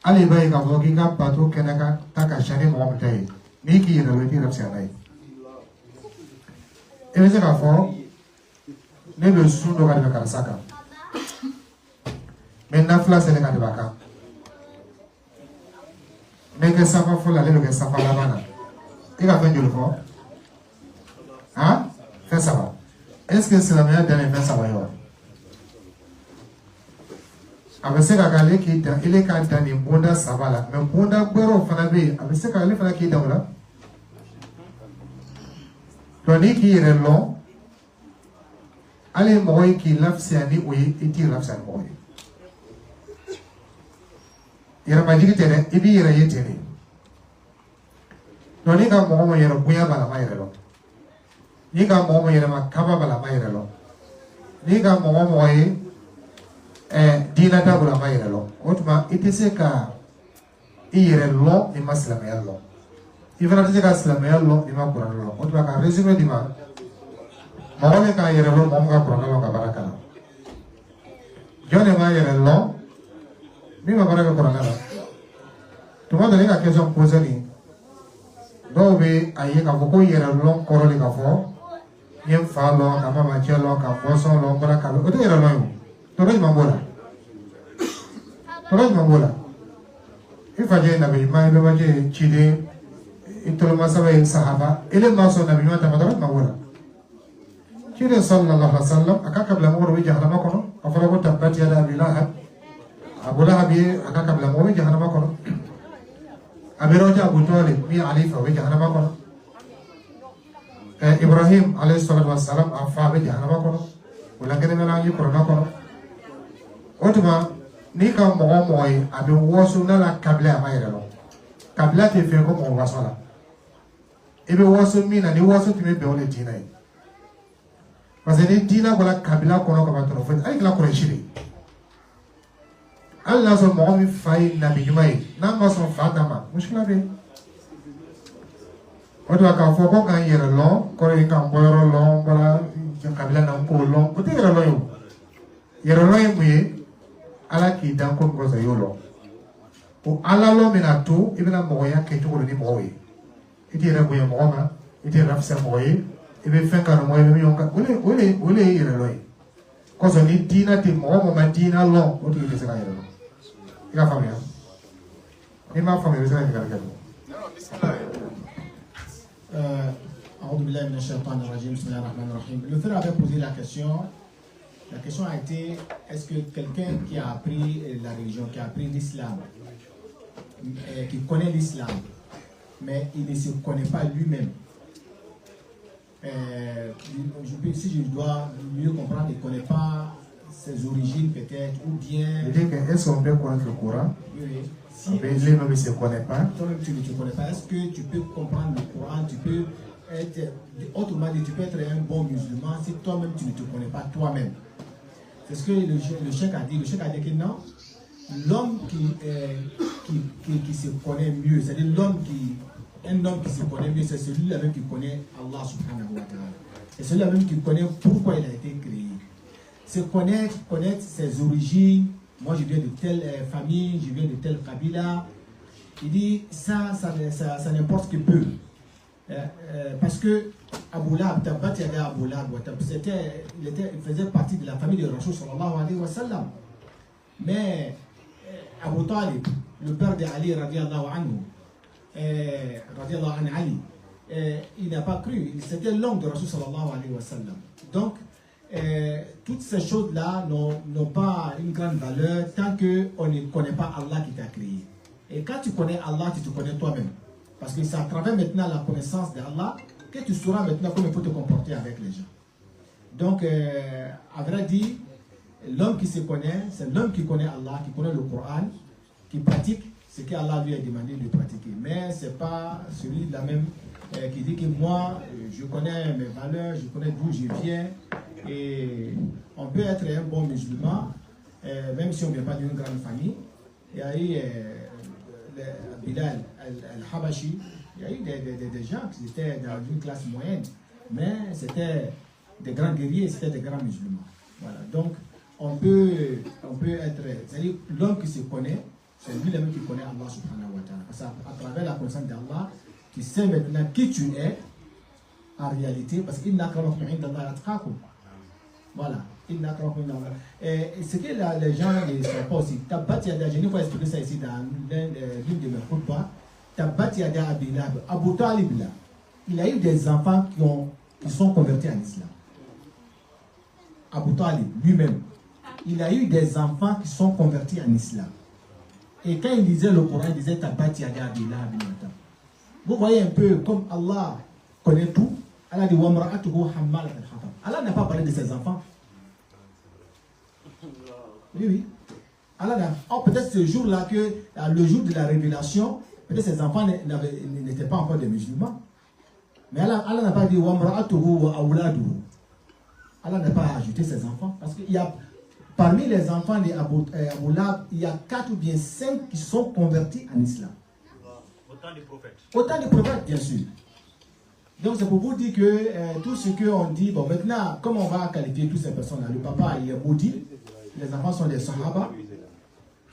Ali bay ka bogi ka patu kenaka taka shani mo mtai ni ki yero ti rap sanai e be ka fo ne be sundo ka de ka saka men na fla se ne ka de baka me ke safa fo la le ke safa la bana e ka fe jolo fo hein fait ça va est-ce que c'est la meilleure dernière fait ça va yo abese ka kale ki da ile ka da ni bonda sabala mais bonda gbero fana be abese ka le fana ki da wala to ni ki relo ale moy ki lafsi ani oyi iti lafsi ani moy yara majigi tene ibi yara yetene to ni ka mo yara buya bala ma yara lo ni ka mo yara ma kaba bala ma yara lo ni ka mo moy dina tabula ma yere lo otuma itese ka iyere lo ni maslama yallo ifana tese ka slama yallo ni ma qur'an lo otuma ka resume di ma mawale ka yere lo mo ka qur'an lo ka baraka la jone ma yere lo mi ma baraka qur'an la tuma dole ka question poser ni do be aye ka ko yere lo ko ro ni ka fo yem fa lo ka mama chelo ka boso lo baraka lo o te yere lo yo Toraj Mambola. If I get Nabi, my Babaji, Chide, Itolmasava in Sahaba, Ele Maso Nabi Matamadara Mambola. Chide Sallallahu Alaihi Wasallam, Akakablamor with Jahamakono, Afrabota Patiada Vilaha, Abulahabi, Akakablamor with Jahamakono, Abiroja Butoli, Mi Alifa with Jahamakono, Ibrahim alayhi salatu wassalam, Afabi Jahamakono, Ulaganamalangi Koronakono. Otuma nika mo moy abi wosu na la kabla mayre lo kabla te fe ko mo wasala ebe wosu mina ni wosu ti me be ole dinai parce que dina ko la kabla ko no ko ba to fe ay la ko rechiri Allah so mo mi fay nabi jumay na ma so fatama mushkila be otuma ka fo ko kan yere lo ko e kan boyro lo bala kabla na ko lo ko te yere lo yo yere lo yi ala ki dan ko ko sa yolo o ala lo mina to ibina mo ya ke to ni mo yi iti ra boye mo ma iti ra fsa mo yi ibe fen ka mo yi mi yonka ole ire lo yi ko so ni dina ti mo ma dina lo o ti se ka ire lo ika famia ni ma famia se ka ire lo أعوذ بالله من الشيطان الرجيم بسم الله الرحمن الرحيم. Le frère avait posé la question. La question a été, est-ce que quelqu'un qui a appris la religion, qui a appris l'islam, qui connaît l'islam, mais il ne se connaît pas lui-même, si je dois mieux comprendre, il ne connaît pas ses origines peut-être, ou bien... Est-ce qu'on peut connaître le Coran? Oui. Si lui-même ne se connaît pas. Toi-même tu ne te connais pas, est-ce que tu peux comprendre le Coran, tu peux être... Autrement dit, tu peux être un bon musulman si toi-même tu ne te connais pas toi-même. C'est ce que le cheikh a dit. Le cheikh a dit que non, l'homme qui se connaît mieux, c'est-à-dire un homme qui se connaît mieux, c'est celui-là même qui connaît Allah subhanahu wa ta'ala. C'est celui-là même qui connaît pourquoi il a été créé. C'est connaître ses origines. Moi, je viens de telle famille, je viens de telle kabila. Il dit ça n'importe que peu. Parce que Abu Lahab, il faisait partie de la famille de Rasoul sallallahu alayhi wa sallam. Mais Abu Talib, le père de Ali radiallahu anhu, Ali, il n'a pas cru. C'était l'oncle de Rasoul sallallahu alayhi wa sallam. Donc, toutes ces choses-là n'ont pas une grande valeur tant qu'on ne connaît pas Allah qui t'a créé. Et quand tu connais Allah, tu te connais toi-même. Parce que c'est à travers maintenant la connaissance d'Allah que tu sauras maintenant comment il faut te comporter avec les gens. Donc, à vrai dire, l'homme qui se connaît, c'est l'homme qui connaît Allah, qui connaît le Coran, qui pratique ce qu'Allah lui a demandé de pratiquer. Mais ce n'est pas celui-là même qui dit que moi, je connais mes valeurs, je connais d'où je viens. Et on peut être un bon musulman, même si on ne vient pas d'une grande famille. Il y a eu Bilal al-Habashi, il y a eu des gens qui étaient dans une classe moyenne, mais c'était des grands guerriers, c'était des grands musulmans. Voilà. Donc, on peut être, c'est-à-dire l'homme qui se connaît, C'est lui-même qui connaît Allah subhanahu wa ta'ala. Parce qu'à travers la connaissance d'Allah, tu sais maintenant qui tu es en réalité. Parce qu'il n'a qu'à voilà. Il n'a qu'à et ce que les gens ne savent pas aussi. Tabbat Yada, je ne vais pas expliquer ça ici dans l'une de mes khutbahs. Tabbat Yada Abilab, Abu Talib là, il a eu des enfants qui sont convertis en islam. Abu Talib lui-même, il a eu des enfants qui sont convertis en islam. Et quand il lisait le Coran, il disait Tabbat Yada Abilab. Vous voyez un peu comme Allah connaît tout. Allah dit Wamra'atuhu hammalat al-hatab. Allah n'a pas parlé de ses enfants. Oui, oui. Allah oh, peut-être ce jour-là, le jour de la révélation, peut-être ses enfants n'étaient pas encore des musulmans. Mais Allah n'a pas dit Wamra'atuhu wa awladuhu. Allah n'a pas ajouté ses enfants. Parce qu'il y a, parmi les enfants d'Abu Lahab, il y a 4 ou bien 5 qui sont convertis en islam. Autant de prophètes. Autant de prophètes, bien sûr. Donc c'est pour vous dire que tout ce qu'on dit, bon maintenant, comment on va qualifier toutes ces personnes-là? Le papa il est maudit, les enfants sont des sahaba.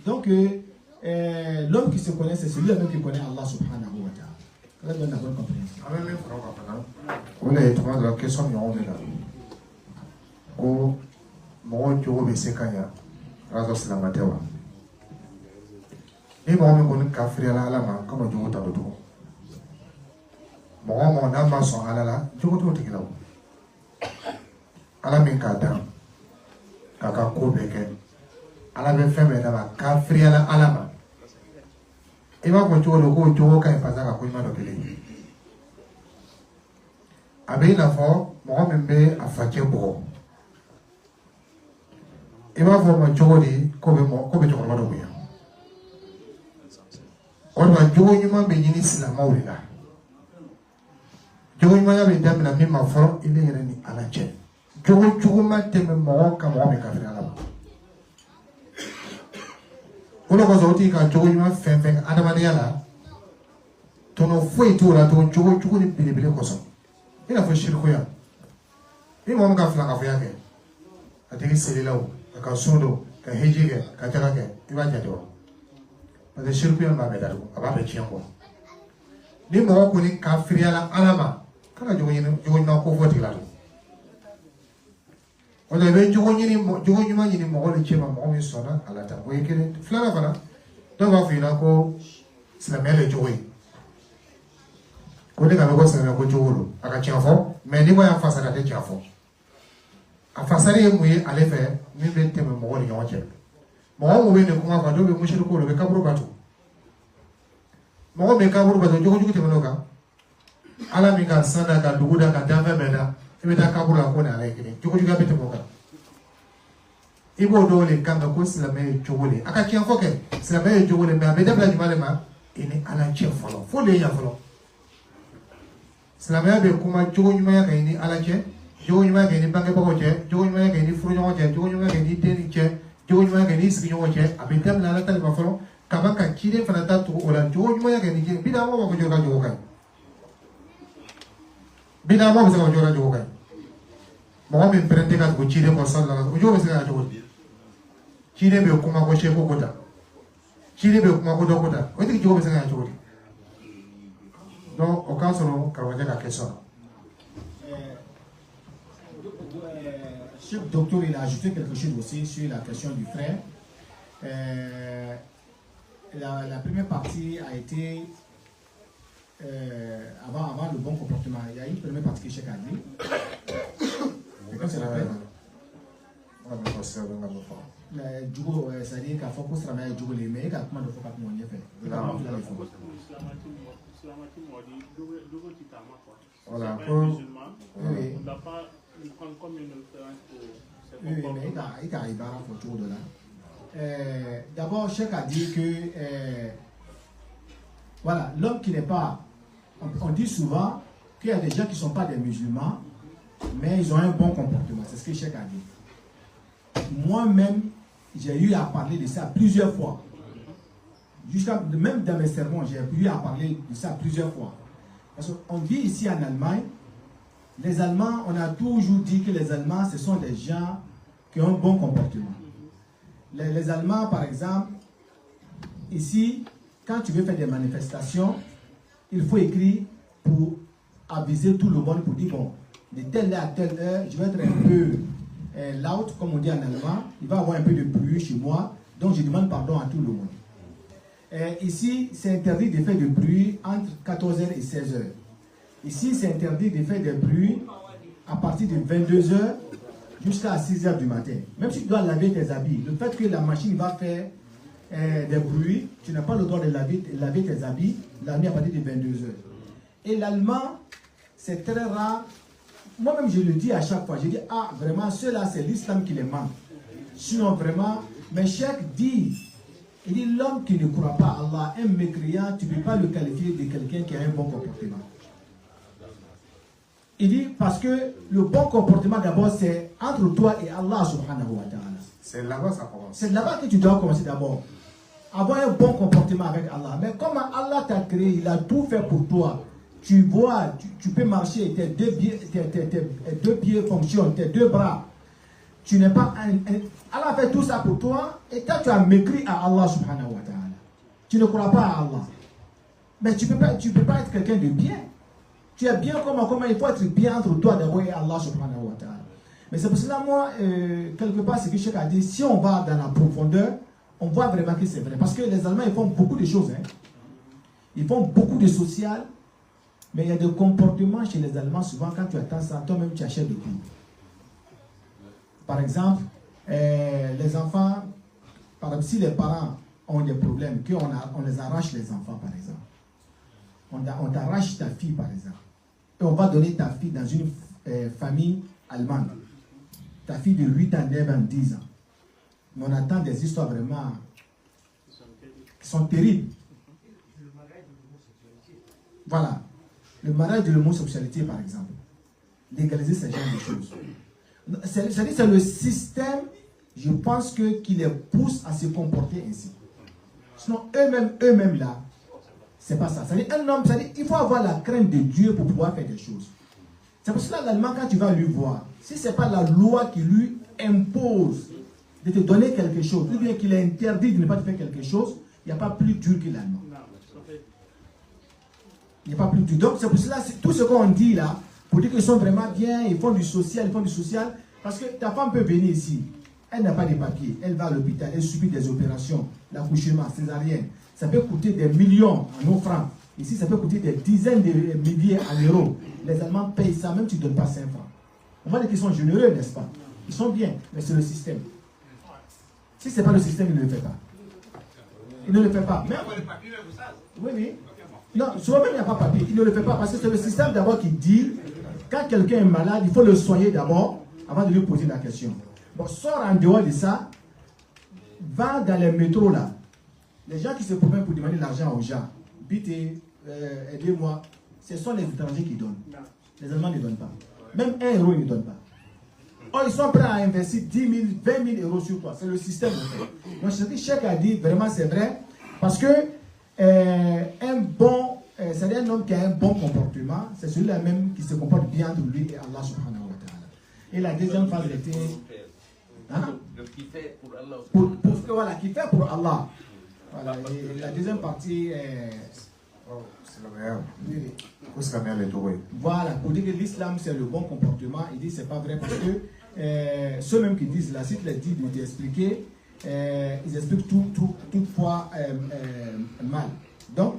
Donc l'homme qui se connaît, c'est celui-là qui connaît Allah subhanahu wa ta'ala. Ça donne la bonne compréhension. On est dans la question de l'homme là. Ko mo jogo be sekanya razo silamatewa. Ni mo mi ko kafiri ala alama kama jogo ta do. Mɔgɔ mɔgɔ n'a ma sɔn ala la jogo t'o tigi la o ala min k'a dan k'a ka ko bɛɛ kɛ ala bɛ fɛn bɛɛ d'a ma k'a firiyala ala ma i b'a fɔ cogo do k'o jogo ka ɲi pasa ka ko ɲuman dɔ kelen ye a bɛ i n'a fɔ mɔgɔ min bɛ a facɛ bugɔ i b'a fɔ o ma cogo di ko bɛ cɛkɔrɔba dɔ bonya o de ma jogo ɲuman bɛ ɲini silamɛw de la. Jogo ɲuman bɛ daminɛ min ma fɔlɔ i ne yɛrɛ ni ala cɛ jogo juguman tɛmɛ mɔgɔ ka mɔgɔ min kafiri ala ma o de kɔsɔn o tigi ka jogo ɲuman fɛn fɛn adamadenya la tɔnɔ foyi t'o la tugun jogo jugu ni belebele kɔsɔn i n'a fɔ sirikoya ni mɔgɔ min ka filakafoya kɛ a tigi selila o ka sun do ka heji kɛ ka jaga kɛ i b'a jate o parce que sirikoya b'a bɛɛ datugu a b'a bɛɛ tiɲɛ kɔ ni mɔgɔ kɔni kafiriyala ala ma kana jogo ɲuman ko fɔ tigi la tugun o la i bɛ jogo ɲuman ɲini mɔgɔ de cɛ ma mɔgɔ min sɔnna ala ta o ye kelen filanan fana dɔw b'a fɔ i ɲɛna ko silamɛya le jogo ye ko ne ka bɛ ko silamɛya ko jogo do a ka tiɲɛ fɔ mais ni ko y'a fasara a tɛ tiɲɛ fɔ a fasari ye mun ye ale fɛ min bɛ tɛmɛ mɔgɔ ni ɲɔgɔn cɛ mɔgɔ mun bɛ nin kuma fɔ dɔw bɛ musiriko la u bɛ kaburu bato mɔgɔ min kaburu bato jogo jugu tɛmɛn'o kan ala min ka san da ka dugu da ka danfɛn bɛɛ da i bɛ taa kaburu la ko ni ala ye kelen jogo juguya bɛ tɛmɛ o kan i b'o dɔw de kan ko silamɛ ye jogo de a ka tiɲɛ fɔ kɛ silamɛ ye jogo de mais a bɛ dabila jumɛn de ma i ni ala cɛ fɔlɔ fo de ye yan fɔlɔ silamɛya bɛ kuma jogo ɲumanya kan i ni ala cɛ jogo ɲumanya kan i ni bangebagaw cɛ jogo ɲumanya kan i ni furuɲɔgɔn cɛ jogo ɲumanya kan i ni den ni cɛ jogo ɲumanya kan i ni sigiɲɔgɔn cɛ a bɛ dabila ala ta de ma fɔlɔ ka ban ka ciden fana ta tugu o la jogo ɲumanya kan i ni cɛ bi daa mɔgɔ b'a fɔ jogo ka jogo ka ɲi bi daa mɔgɔ bɛ se ka jogo ka jogo ka ɲi mɔgɔ min pɛrɛn ka tugu ciden kɔ sallallahu alaihi wa sallam o jogo bɛ se ka kɛ cogo di ciden bɛ kuma ko seko ko ta ciden bɛ kuma ko dɔ ko ta o tigi jogo bɛ se ka kɛ cogo di donc o k'a sɔrɔ karamɔgɔcɛ ka question na. Chef docteur, il a ajouté quelque chose aussi sur la question du frère. La première partie a été avant le bon comportement. Il y a une première partie qui est Cheikh a dit. Quelqu'un se rappelle? Jugo, c'est-à-dire qu'il faut qu'on se ramène Jugo les mecs, comment il faut pas qu'on y ait fait. Voilà. On n'a pas prendre comme une référence pour oui, mais il arrive à la photo de là. D'abord, Cheikh a dit que voilà, l'homme qui n'est pas. On dit souvent qu'il y a des gens qui ne sont pas des musulmans, mais ils ont un bon comportement. C'est ce que Cheikh a dit. Moi-même, j'ai eu à parler de ça plusieurs fois. Même dans mes sermons, j'ai eu à parler de ça plusieurs fois. Parce qu'on vit ici en Allemagne. Les Allemands, on a toujours dit que les Allemands, ce sont des gens qui ont un bon comportement. Les Allemands, par exemple, ici, quand tu veux faire des manifestations, il faut écrire pour aviser tout le monde pour dire bon, de telle heure à telle heure, je vais être un peu loud, comme on dit en allemand, il va y avoir un peu de bruit chez moi, donc je demande pardon à tout le monde. Ici, c'est interdit de faire du bruit entre 14h et 16h. Ici, c'est interdit de faire des bruits à partir de 22h jusqu'à 6h du matin. Même si tu dois laver tes habits, le fait que la machine va faire des bruits, tu n'as pas le droit de laver tes habits la nuit à partir de 22h. Et l'allemand, c'est très rare. Moi-même, je le dis à chaque fois. Je dis, ah, vraiment, ceux-là, c'est l'islam qui les manque. Sinon, vraiment, mais Cheikh dit, il dit, l'homme qui ne croit pas à Allah, un mécréant, tu ne peux pas le qualifier de quelqu'un qui a un bon comportement. Il dit, parce que le bon comportement, d'abord, c'est entre toi et Allah subhanahu wa ta'ala. C'est là-bas ça commence. C'est là-bas que tu dois commencer d'abord. Avoir un bon comportement avec Allah. Mais comment Allah t'a créé, il a tout fait pour toi. Tu vois, tu peux marcher, tes deux pieds fonctionnent, tes deux bras. Tu n'es pas Allah fait tout ça pour toi, et toi tu as mécrit à Allah subhanahu wa ta'ala. Tu ne crois pas à Allah. Mais tu peux pas être quelqu'un de bien. Tu es bien comment il faut être bien entre toi d'abord et Allah subhanahu wa ta'ala. Mais c'est pour cela, moi, quelque part, ce que Cheikh a dit, si on va dans la profondeur, on voit vraiment que c'est vrai. Parce que les Allemands, ils font beaucoup de choses. Hein. Ils font beaucoup de social. Mais il y a des comportements chez les Allemands, souvent quand tu attends ça, toi-même tu achètes de tout. Par exemple, les enfants, par exemple, si les parents ont des problèmes, qu'on les arrache les enfants, par exemple. On t'arrache ta fille, par exemple. Et on va donner ta fille dans une famille allemande. Ta fille de 8 ans, 9 ans, 10 ans. Mais on attend des histoires vraiment qui sont terribles. Voilà. Le mariage de l'homosexualité, par exemple. Légaliser ce genre de choses. C'est le système, je pense, qui les pousse à se comporter ainsi. Sinon, eux-mêmes là, c'est pas ça. C'est-à-dire, un homme, il faut avoir la crainte de Dieu pour pouvoir faire des choses. C'est pour cela, l'Allemand, quand tu vas lui voir, si ce n'est pas la loi qui lui impose de te donner quelque chose, ou bien qu'il est interdit de ne pas te faire quelque chose, il n'y a pas plus dur que l'Allemand. Il n'y a pas plus dur. Donc, c'est pour cela, tout ce qu'on dit là, pour dire qu'ils sont vraiment bien, ils font du social, parce que ta femme peut venir ici, elle n'a pas de papiers, elle va à l'hôpital, elle subit des opérations, l'accouchement, césarienne, ça peut coûter des millions en francs. Ici, ça peut coûter des dizaines de milliers en euros. Les Allemands payent ça, même si tu ne donnes pas 5 francs. On va dire qu'ils sont généreux, n'est-ce pas? Ils sont bien, mais c'est le système. Si ce n'est pas le système, il ne le fait pas. Il ne le fait pas. Même... Oui. Non, souvent même il n'y a pas de papier. Il ne le fait pas parce que c'est le système d'abord qui dit quand quelqu'un est malade, il faut le soigner d'abord avant de lui poser la question. Bon, sors en dehors de ça, va dans les métros là. Les gens qui se promènent pour demander l'argent aux gens, bitez, aidez-moi, ce sont les étrangers qui donnent. Les Allemands ne donnent pas. Même 1 euro, ils ne donnent pas. Or, ils sont prêts à investir 10 000, 20 000 euros sur toi. C'est le système. Donc, ce que Cheikh a dit, vraiment, c'est vrai. Parce que c'est-à-dire un homme qui a un bon comportement, c'est celui-là même qui se comporte bien entre lui et Allah subhanahu wa ta'ala. Et la deuxième phase était... Hein? Qui fait pour Allah. Voilà, qui fait pour Allah. Voilà, et la deuxième partie est... C'est la meilleure. Voilà, pour dire que l'islam c'est le bon comportement, il dit c'est pas vrai parce que ceux mêmes qui disent là, si tu les dis de t'expliquer, ils expliquent toutefois mal. Donc,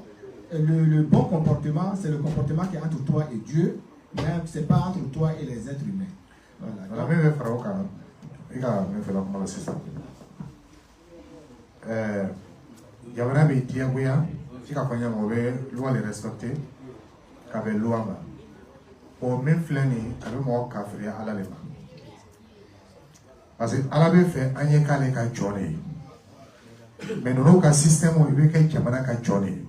le bon comportement, c'est le comportement qui est entre toi et Dieu, mais ce n'est pas entre toi et les êtres humains. Voilà. Si ka fanya mo be loi les respecter ka be loi ba o men flani abe mo kafiri ala le ma parce que ala be fait anye kale ka jone mais no ka système o be ke jamana ka jone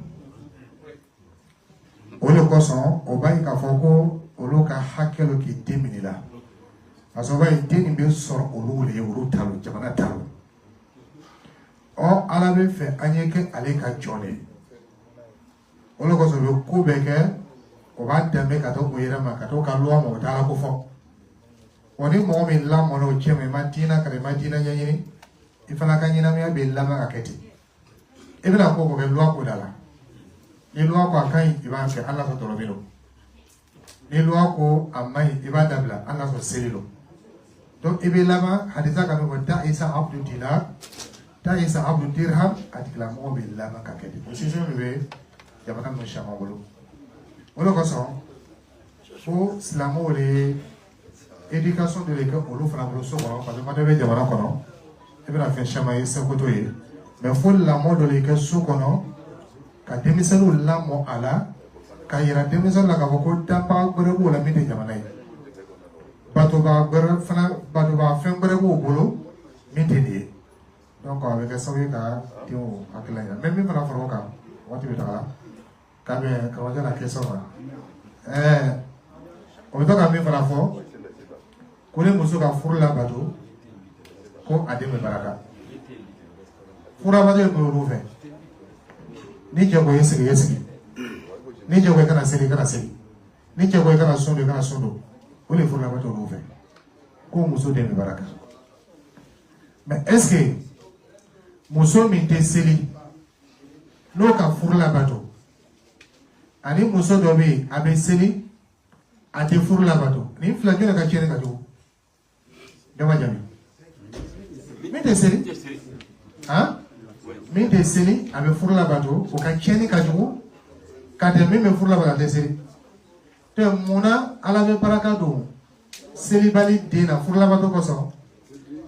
o le koson o ba ka foko o lo ka hakelo ki demini la parce que ba deni be sor o lo le o talo jamana talo o ala be fait anye ke ale ka jone on ko so ko be ke o ba dame ka to ko yera ma ka to ka lo mo ta ko fo oni mo min la mo no cheme matina ka matina nyanyini ifana ka nyina me be la ma aketi Et bien, la loi pour là. Les lois quoi quand il va faire Allah sur le les lois quoi à main il va d'abla Allah sur celilo. Donc et bien là-bas, haditha comme on ta isa abdu dinar, ta isa abdu dirham, atikla mo be là-bas kakedi. Aussi je me vais, il y a pas de chama bolo. On le ressent. Faut slamo les éducation de l'école pour nous faire un brosso voilà parce que moi devais dire voilà comment. Et bien la fin chama c'est côté. Mais faut l'amour de l'école sous comment. Ka demiselu lamo ala ka yira demiselu la ka fɔ ko daba gbɛrɛ b'o la min tɛ jamana ye batoba gbɛrɛ fana batoba fɛn gbɛrɛ b'o bolo min tɛ nin ye donc a bɛ kɛ sababu ye ka denw hakilila yira mais min fana fara o kan waati bɛ taga k'a bɛn karamɔgɔcɛ la question ma o bɛ to ka min fana fɔ ko ni muso ka furu labato ko a den bɛ baraka furu labato ye mun y'olu fɛ. Ni jago yesigi ni jago kana seli ni jago kana sondo o le furu la bato olu fɛ ko muso den bɛ baraka mais est-ce que muso min tɛ seli n'o ka furu la bato ani muso dɔ bɛ yen a bɛ seli a tɛ furu la bato ni fila jɔn ka tiɲɛni ka jugu dama jaabi min tɛ seli han. Min tɛ seli a bɛ furu labato o ka tiɲɛni ka jugu ka tɛmɛ min bɛ furu labato a tɛ seli tɛ munna ala bɛ baraka don selibali den na furu labato kosɔn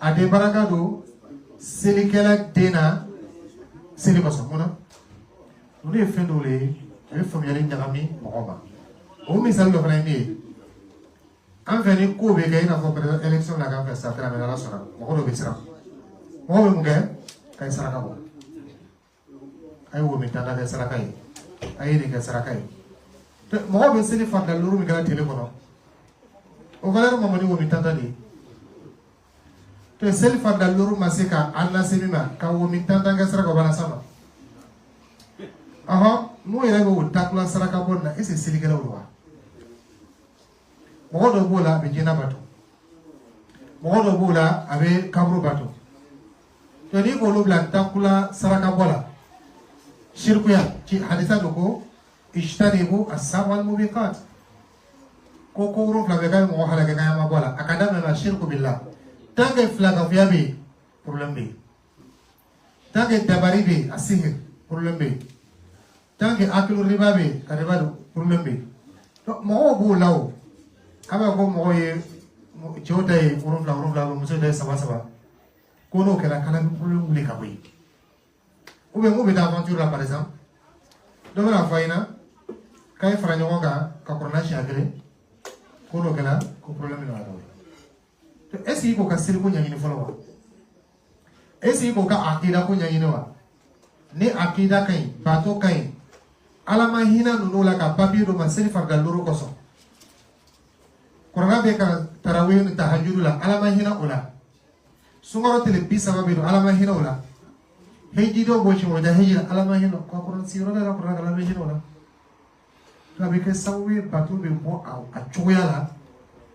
a tɛ baraka don selikɛla den na seli kosɔn munna olu ye fɛn dɔw ye a bɛ faamuyali ɲagami mɔgɔ ma o misali dɔ fana ye min ye an fɛ ni ko bɛ kɛ i n'a fɔ peut-être élection la k'an fɛ sa tɛnɛ mɛ ala sɔnna mɔgɔ dɔ bɛ siran mɔgɔ bɛ mun kɛ k'a ye saraka bɔ. Ayi wo min tanda kɛ saraka ye a ye nin kɛ saraka ye mɔgɔ bɛ seli farida luru min kɛra tele kɔnɔ o valeur ma ni wo min tanda de ye seli farida luru ma se ka an lase min ma ka wo min tanda kɛ saraka o b'a las'a ma n'o yɛrɛ bɛ o takula saraka bɔ na est-ce que selikɛlaw don wa mɔgɔ dɔ b'o la a bɛ jɛnɛ bato mɔgɔ dɔ b'o la a bɛ kaburu bato n'i k'olu bila takula saraka bɔ la shirkuya ci hadisa do ko ishtanibu as-sab'al mubiqat ko ko ru fla be kay mo hala ke kay ma bola akada me na shirku billah tanke fla ka fiya be problem be tanke dabari be asihir problem be tanke aklu riba be ka riba do problem be to mo bo law aba ko mo ye jota e ru fla mo se de saba ko no kala kala problem wuli ka boy ou bien vous êtes aventure là par exemple donc la faïna quand il fera ɲɔgɔn kan ka corona siɲɛ kelen ko dɔ kɛra ko problème bɛ na est ce que i k'o ka seli ko ɲɛɲini fɔlɔ wa est ce que i k'o ka akida ko ɲɛɲini wa ni akida ka ɲi bato ka ɲi ala ma hinɛ ninnu la ka papier dɔ ma seli farida loro kosɔn corona bɛ ka tarawih ni tahajjudu la ala ma hinɛ o la sunkalo tile 30 bɛ don ala ma hinɛ o la heji do bo chimo da heji ala ma hino ko ko siro da ko da la hino la to be ke sawi batu be bo a chuya la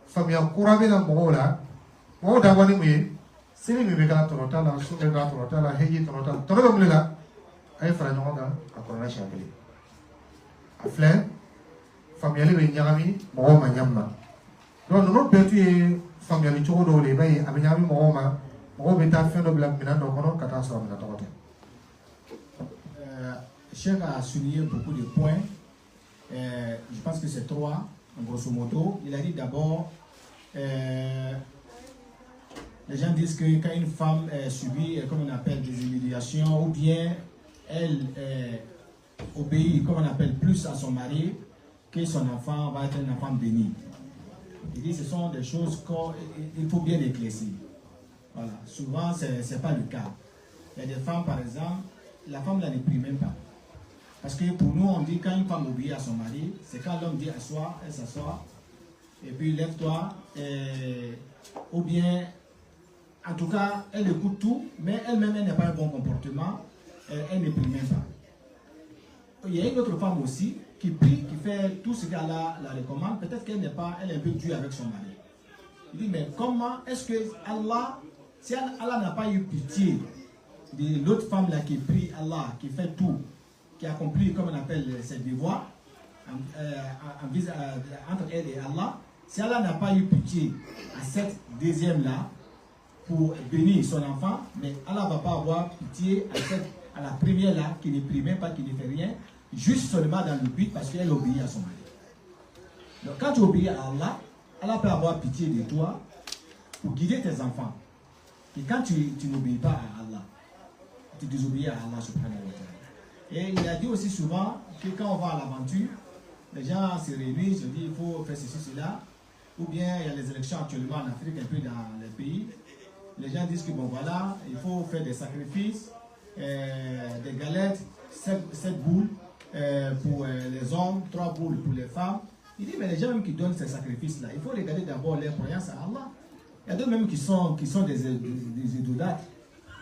famia kurabe na mo la mo da wani mu sini mi be kala to ta la su be da to ta la heji to ta to be mu la ay fara no ga a ko na shakeli a flen famia le be nyami mo ma nyamma don no be tu e famia ni chogo do le bay abi nyami mo ma mo be ta fen do bla mina do kono kata so mina to ko Cheikh a souligné beaucoup de points. Je pense que c'est 3, en grosso modo. Il a dit d'abord, les gens disent que quand une femme subit, comme on appelle, des humiliations, ou bien elle obéit, comme on appelle, plus à son mari, que son enfant va être un enfant béni. Il dit que ce sont des choses qu'il faut bien éclaircir. Voilà. Souvent, ce n'est pas le cas. Il y a des femmes, par exemple, la femme ne prie même pas. Parce que pour nous, on dit quand une femme obéit à son mari, c'est quand l'homme dit assois, elle s'assoit, et puis lève-toi, ou bien, en tout cas, elle écoute tout, mais elle-même, elle n'a pas un bon comportement, elle ne prie même pas. Il y a une autre femme aussi qui prie, qui fait tout ce qu'Allah la recommande, peut-être qu'elle n'est pas, elle est un peu dure avec son mari. Il dit, mais comment est-ce que Allah, si Allah n'a pas eu pitié de l'autre femme là qui prie Allah, qui fait tout, qui accomplit comme on appelle ses devoirs entre elle et Allah, si Allah n'a pas eu pitié à cette deuxième là pour bénir son enfant, mais Allah ne va pas avoir pitié à la première là qui ne prie même pas, qui ne fait rien, juste seulement dans le but parce qu'elle obéit à son mari. Donc quand tu obéis à Allah, Allah peut avoir pitié de toi pour guider tes enfants. Et quand tu n'obéis pas à Allah, tu désobéis à Allah subhanahu wa ta'ala. Et il a dit aussi souvent que quand on va à l'aventure, les gens se réunissent, se disent il faut faire ceci, cela. Ou bien il y a les élections actuellement en Afrique, un peu dans les pays. Les gens disent que bon voilà, il faut faire des sacrifices, des galettes, 7 boules pour les hommes, 3 boules pour les femmes. Il dit mais les gens même qui donnent ces sacrifices-là, il faut regarder d'abord leur croyance à Allah. Il y a d'autres même qui sont des idolâtres,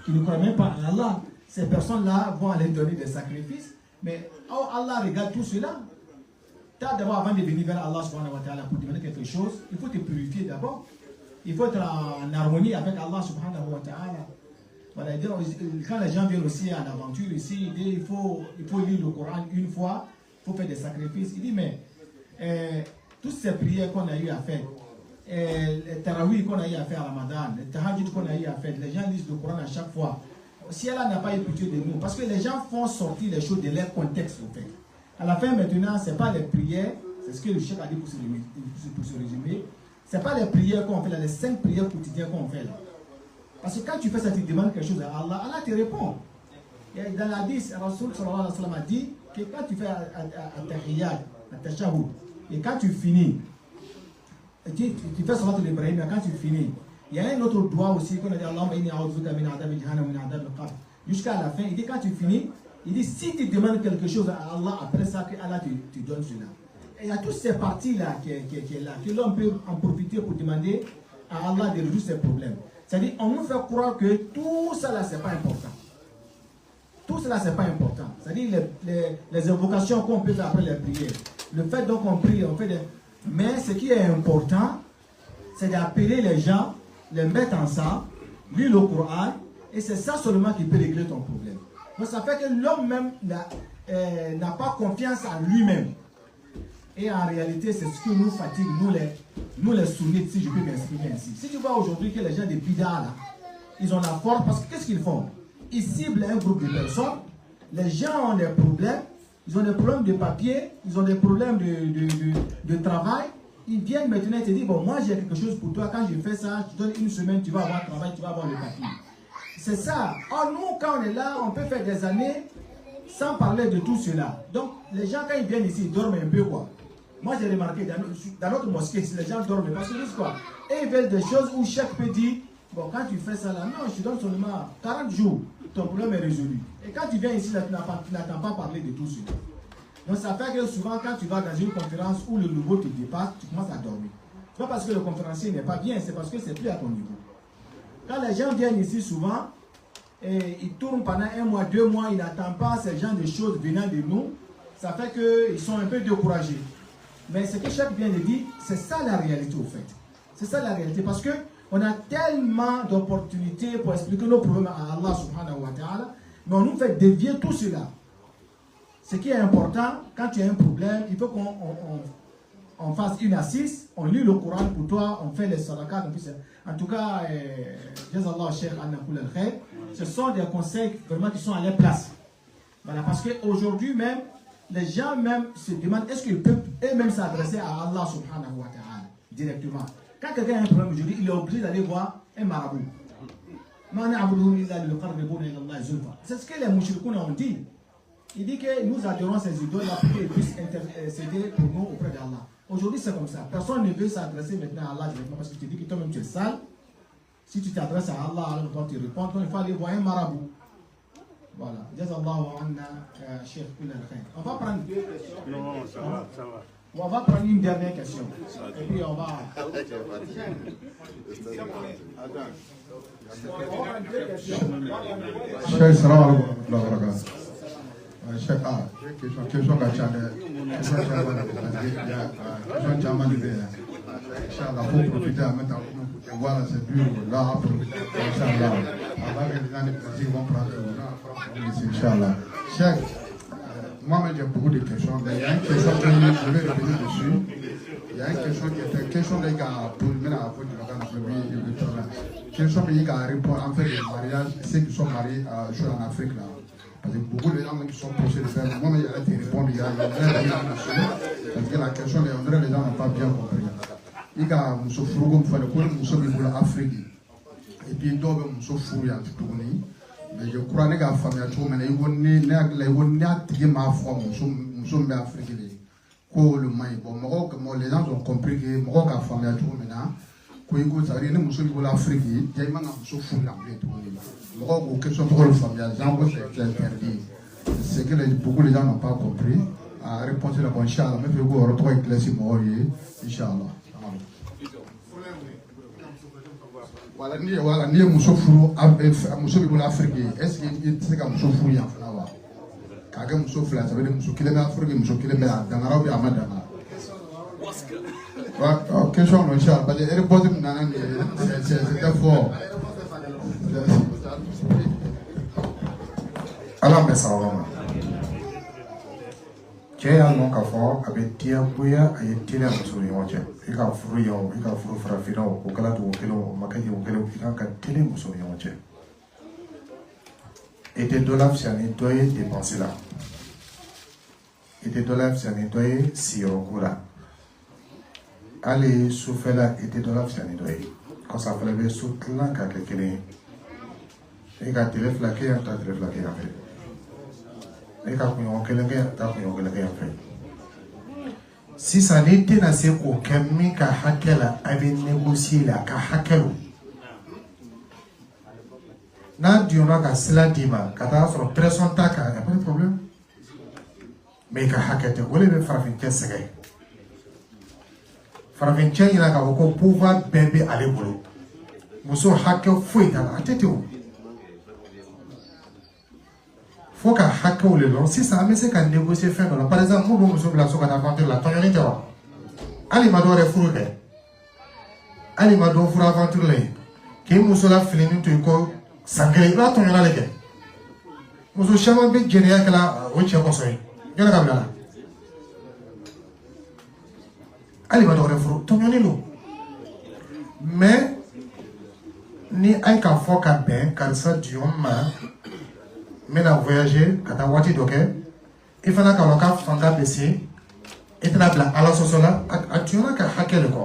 qui ne croient même pas à Allah. Ces personnes-là vont aller donner des sacrifices, mais oh, Allah regarde tout cela. D'abord, avant de venir vers Allah subhanahu wa ta'ala pour demander quelque chose, il faut te purifier d'abord. Il faut être en harmonie avec Allah subhanahu wa ta'ala. Voilà, quand les gens viennent aussi en aventure ici, il faut lire le Coran une fois, il faut faire des sacrifices. Il dit, mais toutes ces prières qu'on a eu à faire, les tarawih qu'on a eu à faire à Ramadan, les tahajjud qu'on a eu à faire, les gens lisent le Coran à chaque fois. Si Allah n'a pas eu pitié de nous, parce que les gens font sortir les choses de leur contexte, au fait. À la fin, maintenant, ce n'est pas les prières, c'est ce que le chef a dit pour se résumer, ce n'est pas les prières qu'on fait là, les 5 prières quotidiennes qu'on fait là. Parce que quand tu fais ça, tu demandes quelque chose à Allah, Allah te répond. Et dans l'hadith, Rasul sallallahu alayhi wa sallam a dit que quand tu fais at-tahiyyat, at-tashahhud, et quand tu finis, tu fais salat al-Ibrahim, et quand tu finis, il y a un autre doigt aussi qu'on a dit Allahumma inni a'udhuka min adhabi jahannam wa min adhabi al-qabr. Jusqu'à la fin, il dit quand tu finis, il dit si tu demandes quelque chose à Allah, après ça, que Allah te donne cela. Et il y a toutes ces parties-là qui est là, que l'on peut en profiter pour demander à Allah de résoudre ses problèmes. C'est-à-dire, on nous fait croire que tout ça là, c'est pas important. Tout cela, c'est pas important. C'est-à-dire, les invocations qu'on peut faire après les prières, le fait donc qu'on prie, on fait des... Mais ce qui est important, c'est d'appeler les gens, les mettre ensemble, lire le Coran, et c'est ça seulement qui peut régler ton problème. Donc ça fait que l'homme même n'a pas confiance en lui-même. Et en réalité, c'est ce qui nous fatigue, nous les sunnites, si je peux m'exprimer ainsi. Si tu vois aujourd'hui que les gens des bid'a là, ils ont la force, parce que qu'est-ce qu'ils font? Ils ciblent un groupe de personnes, les gens ont des problèmes, ils ont des problèmes de papier, ils ont des problèmes de travail. Ils viennent maintenant et te disent, bon, moi j'ai quelque chose pour toi, quand je fais ça, je te donne une semaine, tu vas avoir travail, tu vas avoir le papier. C'est ça. Or, nous, quand on est là, on peut faire des années sans parler de tout cela. Donc, les gens, quand ils viennent ici, ils dorment un peu, quoi. Moi, j'ai remarqué, dans notre mosquée, les gens dorment, parce qu'ils disent quoi? Et ils veulent des choses où chaque peut dire, bon, quand tu fais ça là, non, je te donne seulement 40 jours, ton problème est résolu. Et quand tu viens ici, là, tu n'attends pas parler de tout cela. Donc, ça fait que souvent, quand tu vas dans une conférence où le niveau te dépasse, tu commences à dormir. Ce n'est pas parce que le conférencier n'est pas bien, c'est parce que c'est plus à ton niveau. Quand les gens viennent ici souvent, et ils tournent pendant 1 mois, 2 mois, ils n'attendent pas ce genre de choses venant de nous, ça fait qu'ils sont un peu découragés. Mais ce que Cheikh vient de dire, c'est ça la réalité au fait. C'est ça la réalité, parce qu'on a tellement d'opportunités pour expliquer nos problèmes à Allah subhanahu wa ta'ala, mais on nous fait dévier tout cela. Ce qui est important, quand tu as un problème, il faut qu'on fasse une assise, on lit le Coran pour toi, on fait les sadaqat. En tout cas, ce sont des conseils vraiment qui sont à leur place. Voilà, parce qu'aujourd'hui même, les gens même se demandent est-ce qu'ils peuvent eux-mêmes s'adresser à Allah subhanahu wa ta'ala directement. Quand quelqu'un a un problème aujourd'hui, il est obligé d'aller voir un marabout. C'est ce que les mouchrikoun ont dit. Il dit que nous adorons ces idoles là pour qu'ils puissent intercéder pour nous auprès d'Allah. Aujourd'hui, c'est comme ça. Personne ne veut s'adresser maintenant à Allah directement parce que tu dis que toi-même tu es sale. Si tu t'adresses à Allah, alors quand tu réponds, il faut aller voir un marabout. Voilà. On va prendre 2 questions. Non, ça va, ça va. On va prendre une dernière question. Et puis on va. Cheikh A, question ka ca dɛ, question caman de bɛ yan. Inchallah, faut profiter en même temps pour voir ces bureaux là, inchallah. avant que les années vont prendre Inch'Allah. Cheikh, moi-même j'ai beaucoup de questions, mais il y a une question que je vais revenir dessus. Il y a une question qui était question des gars pour mener à votre question qui a répondu en fait le mariage, ceux qui sont mariés en Afrique là. Parce que beaucoup de gens qui sont poussés de faire, moi il y a des réponses, il y a parce que la question, on dirait les gens n'ont pas bien compris. Il y a un souffrant comme il faut le souffrir pour l'Afrique. Et puis d'autres souffrent en Tunisie. Mais je crois que la famille a tout mené, ils vont n'y ma foi, nous sommes africains. Bon, les gens ont compris que moi, la famille a tout mené. Quand ils ça veut dire que nous sommes pour l'Afrique, il y a un souffrant en Tunisie. Moi, quelque chose pour la famille, c'est interdit. C'est que beaucoup de gens n'ont pas compris. À répondre à la bonne chose, mais je vais retrouver éclairci moi, Inch'Allah. Voilà, ni muso furu muso bɛ bolo Afrique est-ce que i tɛ se ka muso furu yan fana wa k'a kɛ muso fila ça veut dire muso kelen bɛ Afrique muso kelen bɛ yan dangaraw bɛ a ma danga question non cher parce que réponse min nana nin c'était fort ala bɛ sɔrɔ ma cɛ y'a dɔn k'a fɔ a bɛ diyagoya a ye teliya muso ni ɲɔgɔn cɛ i ka furu yan o i ka furu farafinna o kɛla dugu kelen o ma kɛ dugu kelen o i kan ka teli muso ni ɲɔgɔn cɛ i tɛ dɔ la fisaya ni dɔ ye dépense la i tɛ dɔ la fisaya ni dɔ ye siyɔrɔko la hali sufɛla i tɛ dɔ la fisaya ni dɔ ye kɔsa fana bɛ so tilan ka kɛ kelen ye i ka tile fila kɛ yan ta tile fila kɛ yan fɛ i ka kunɲɔgɔn kelen kɛ ta kunɲɔgɔn kelen kɛ yan fɛ sisan n'i tɛna se k'o kɛ min ka hakɛ la a bɛ négocier la a ka hakɛ lo n'a donna ka sira d'i ma ka taa sɔrɔ pression t'a kan y a pas de problème mais i ka hakɛ tɛ o de bɛ farafincɛ sɛgɛn farafincɛ ɲinɛ k'a fɔ ko pouvoir bɛɛ bɛ ale bolo muso hakɛ foyi t'a la a tɛ ten o faut ka hakɛw le lɔn sisan an bɛ se ka négocier fɛn dɔ la par exemple mun bɛ muso bila so ka taa aventure la tɔɲɔni tɛ wa hali ma dɔ wɛrɛ furu kɛ hali ma dɔ furu aventure la yen k'i muso la filini to i kɔ san kelen i b'a tɔɲɔna le kɛ muso caman bɛ jɛnɛya kɛla o cɛ kɔsɔn ye yɔrɔ ka bila la hali ma dɔ wɛrɛ furu tɔɲɔni don mais ni an ka fɔ ka bɛn karisa jɔn ma n bɛna voyager ka taa waati dɔ kɛ i fana ka dɔn ka fanga bɛ se i tɛna bila ala sɔsɔ la a tɔɲɔna ka hakɛ de kɔ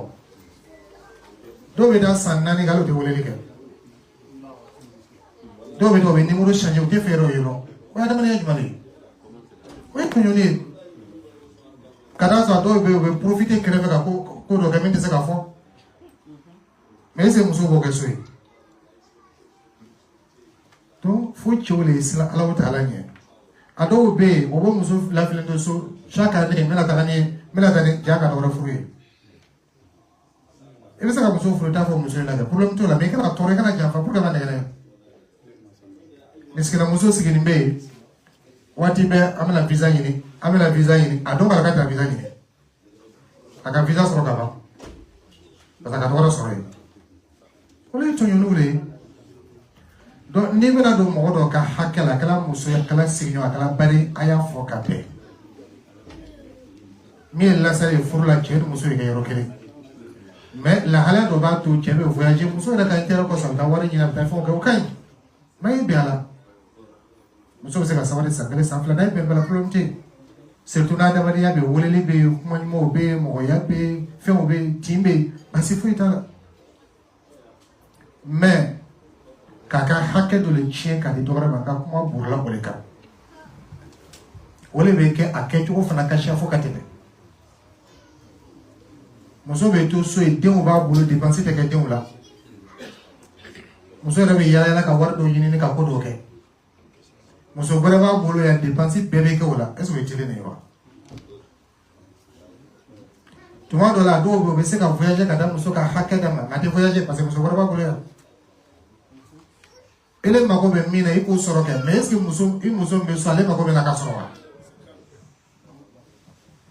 dɔw bɛ taa san 4 kɛ hali u tɛ weleli kɛ dɔw bɛ taa u bɛ numéro changer u tɛ fɛ yɔrɔ o yɔrɔ o ye adamadenya jumɛn de ye o ye tɔɲɔni ye ka taa sɔrɔ dɔw bɛ yen u bɛ profiter kɛrɛfɛ ka ko dɔ kɛ min tɛ se ka fɔ mais est ce que muso b'o kɛ so ye donc fo cɛw le siran Alahu Taala ɲɛ a dɔw bɛ yen o bɛ muso lafilen to so chaque année n bɛna taa ni ja ka dɔ wɛrɛ furu ye i bɛ se ka muso furu i t'a fɔ muso in la dɛ problème t'o la mais i kana tɔɔrɔ i kana janfa pour que ka nɛgɛnɛ misikina muso sigilen bɛ yen waati bɛɛ an bɛna visa ɲini a dɔw b'a la ka taa visa ɲini a ka visa sɔrɔ ka ban parce que a ka tɔgɔ dɔ sɔrɔ yen o ye tɔɲɔniw de ye donc n'i bɛna don mɔgɔ dɔ ka hakɛ la a kɛra muso ye a kɛra sigiɲɔgɔn a kɛra bari a y'a fɔ ka bɛn min ye lasari ye furu la cɛ ni muso ye kɛ yɔrɔ kelen mais lahalaya dɔ b'a to cɛ bɛ voyager muso yɛrɛ ka intérêt kɔsɔn a bɛ taa wari ɲini a bɛ taa fɛnw kɛ o ka ɲi mais i bɛn a la muso bɛ se ka sabali san kelen san fila n'a ye bɛn bɛɛ la problème tɛ yen surtout n'a adamadenya bɛ yen weleli bɛ yen kuma ɲumanw bɛ yen mɔgɔya bɛ yen fɛnw bɛ yen tin bɛ yen basi foyi t'a la mais k'a ka hakɛ dɔ le tiɲɛ k'a di dɔ wɛrɛ ma ka kuma borila o de kan o de bɛ kɛ a kɛcogo fana ka siya fo ka tɛmɛ muso bɛ to so yen denw b'a bolo dépense tɛ kɛ denw la muso yɛrɛ bɛ yala yala ka wari dɔw ɲini ka ko dɔw kɛ muso wɛrɛ b'a bolo yan dépense bɛɛ bɛ kɛ o la est ce que o ye kelen de ye wa tuma dɔ la dɔw bɛ yen u bɛ se ka voyager ka da muso ka hakɛ d'a ma a tɛ voyager parce que muso wɛrɛ b'a bolo yan ele mago bɛ min na i k'o sɔrɔ kɛ mais est ce que i muso min bɛ so ale mago bɛ na ka sɔrɔ wa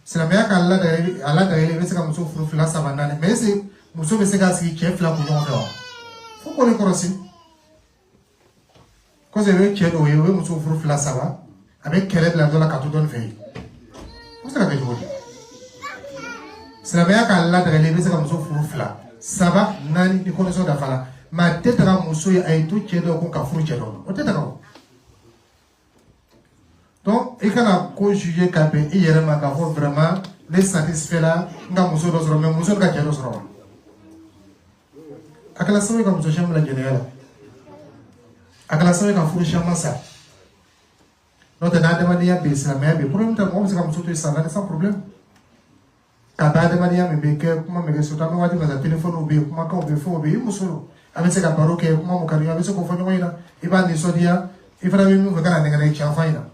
silamɛya ka ladayɛlɛ i bɛ se ka muso furu 2 3 4 mais est ce que muso bɛ se ka sigi cɛ 2 kun ɲɔgɔn fɛ wa fo k'o de kɔlɔsi Quand vous avez un vous avez un souffle là, ça va. Avec quelle est la zone à 4 tonnes fait. Vous avez joué. C'est la meilleure qu'elle a de relever, c'est comme souffle là. Ça va, nani, ni connaissons d'affaires. Ma tête à mon souhait a été tout tiède au cafou tiède. Au tête à nous. Donc, il y a un juger capé, il y a un cafou vraiment, les satisfaits là, n'a mon souhait d'osro, mais mon souhait d'osro d'osro. À quelle soirée comme je j'aime la générale. À quelle soirée quand vous j'aime ça. Notre n'a demandé à baisser la mer, mais pour un temps, on s'est comme souhait sans problème. Quand tu as demandé à me béquer, comment me laisser ta main dans un téléphone ou bien comment on peut faire ou bien solo. Avec ces caparos que comment on carry avec ce qu'on fait nous là, il va nous dire, il va même nous regarder dans les chiens là.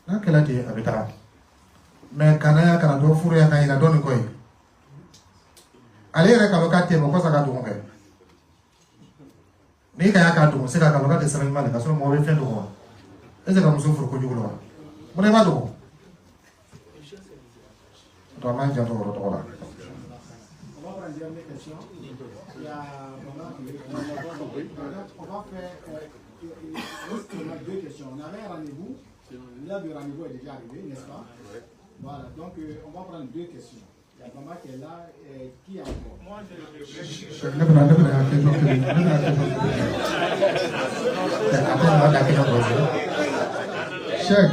Là qu'elle a dit avec ta. Mais quand il y a quand on fourre ya quand il a donné quoi. Allez avec avocat t'es mon quoi ça va donc. Mais quand il y a quand c'est quand avocat c'est seulement parce que moi je fais donc. Est-ce que comme ça faut que je vois. Mon est donc. On va prendre une dernière question. Il y a on va faire deux questions. On avait un rendez-vous. L'heure du rendez-vous est déjà arrivée, n'est-ce pas? Voilà, donc on va prendre deux questions. Il y a maman qui est là, qui est encore? Moi, Chef,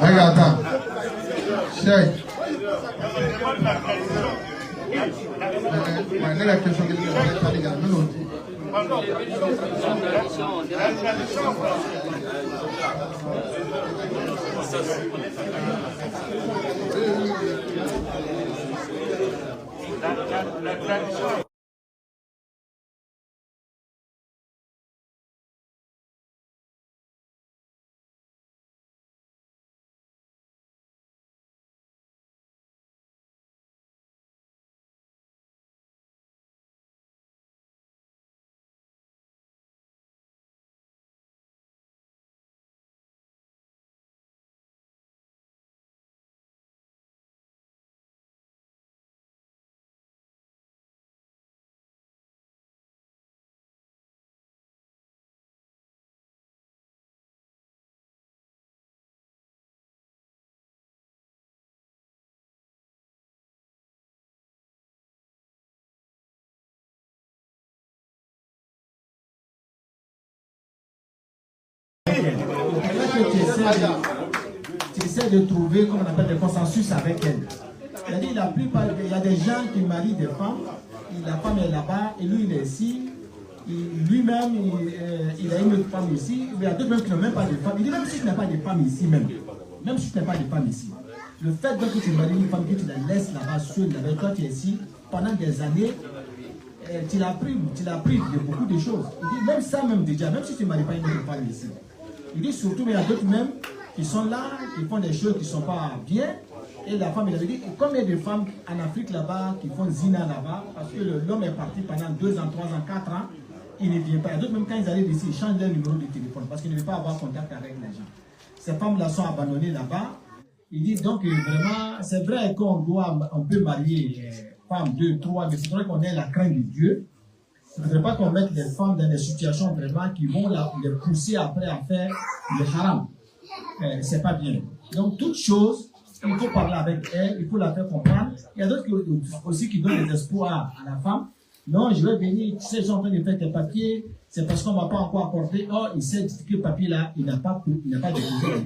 regarde, chef. La question que tu essaies de trouver, comme on appelle, des consensus avec elle. C'est-à-dire, la plupart, il y a des gens qui marient des femmes, la femme est là-bas, et lui, il est ici. Lui-même, il a une autre femme ici. Il y a d'autres même qui n'ont même pas de femme. Il dit, même si tu n'as pas de femme ici, même si tu n'as pas de femme ici, le fait que tu maries une femme, que tu la laisses là-bas seule avec toi, tu es ici, pendant des années, tu la prives de beaucoup de choses. Il dit, même ça, même déjà, même si tu ne maries pas une autre femme ici. Il dit surtout, mais il y a d'autres même qui sont là, qui font des choses qui ne sont pas bien. Et la femme, il avait dit, combien de femmes en Afrique là-bas qui font zina là-bas, parce que l'homme est parti pendant 2 ans, 3 ans, 4 ans, il ne vient pas. Il y a d'autres même quand ils arrivent ici, ils changent leur numéro de téléphone parce qu'ils ne veulent pas avoir contact avec les gens. Ces femmes-là sont abandonnées là-bas. Il dit donc vraiment, c'est vrai qu'on peut marier femmes 2, 3, mais c'est vrai qu'on ait la crainte de Dieu. Il ne faudrait pas qu'on mette les femmes dans des situations vraiment qui vont les pousser après à faire le haram. C'est pas bien. Donc, toute chose, il faut parler avec elle, il faut la faire comprendre. Il y a d'autres aussi qui donnent des espoirs à la femme. Non, je vais venir, tu sais, je suis en train de faire tes papiers, c'est parce qu'on ne m'a pas encore apporté. Oh, il sait que le papier-là, il n'a pas déposé la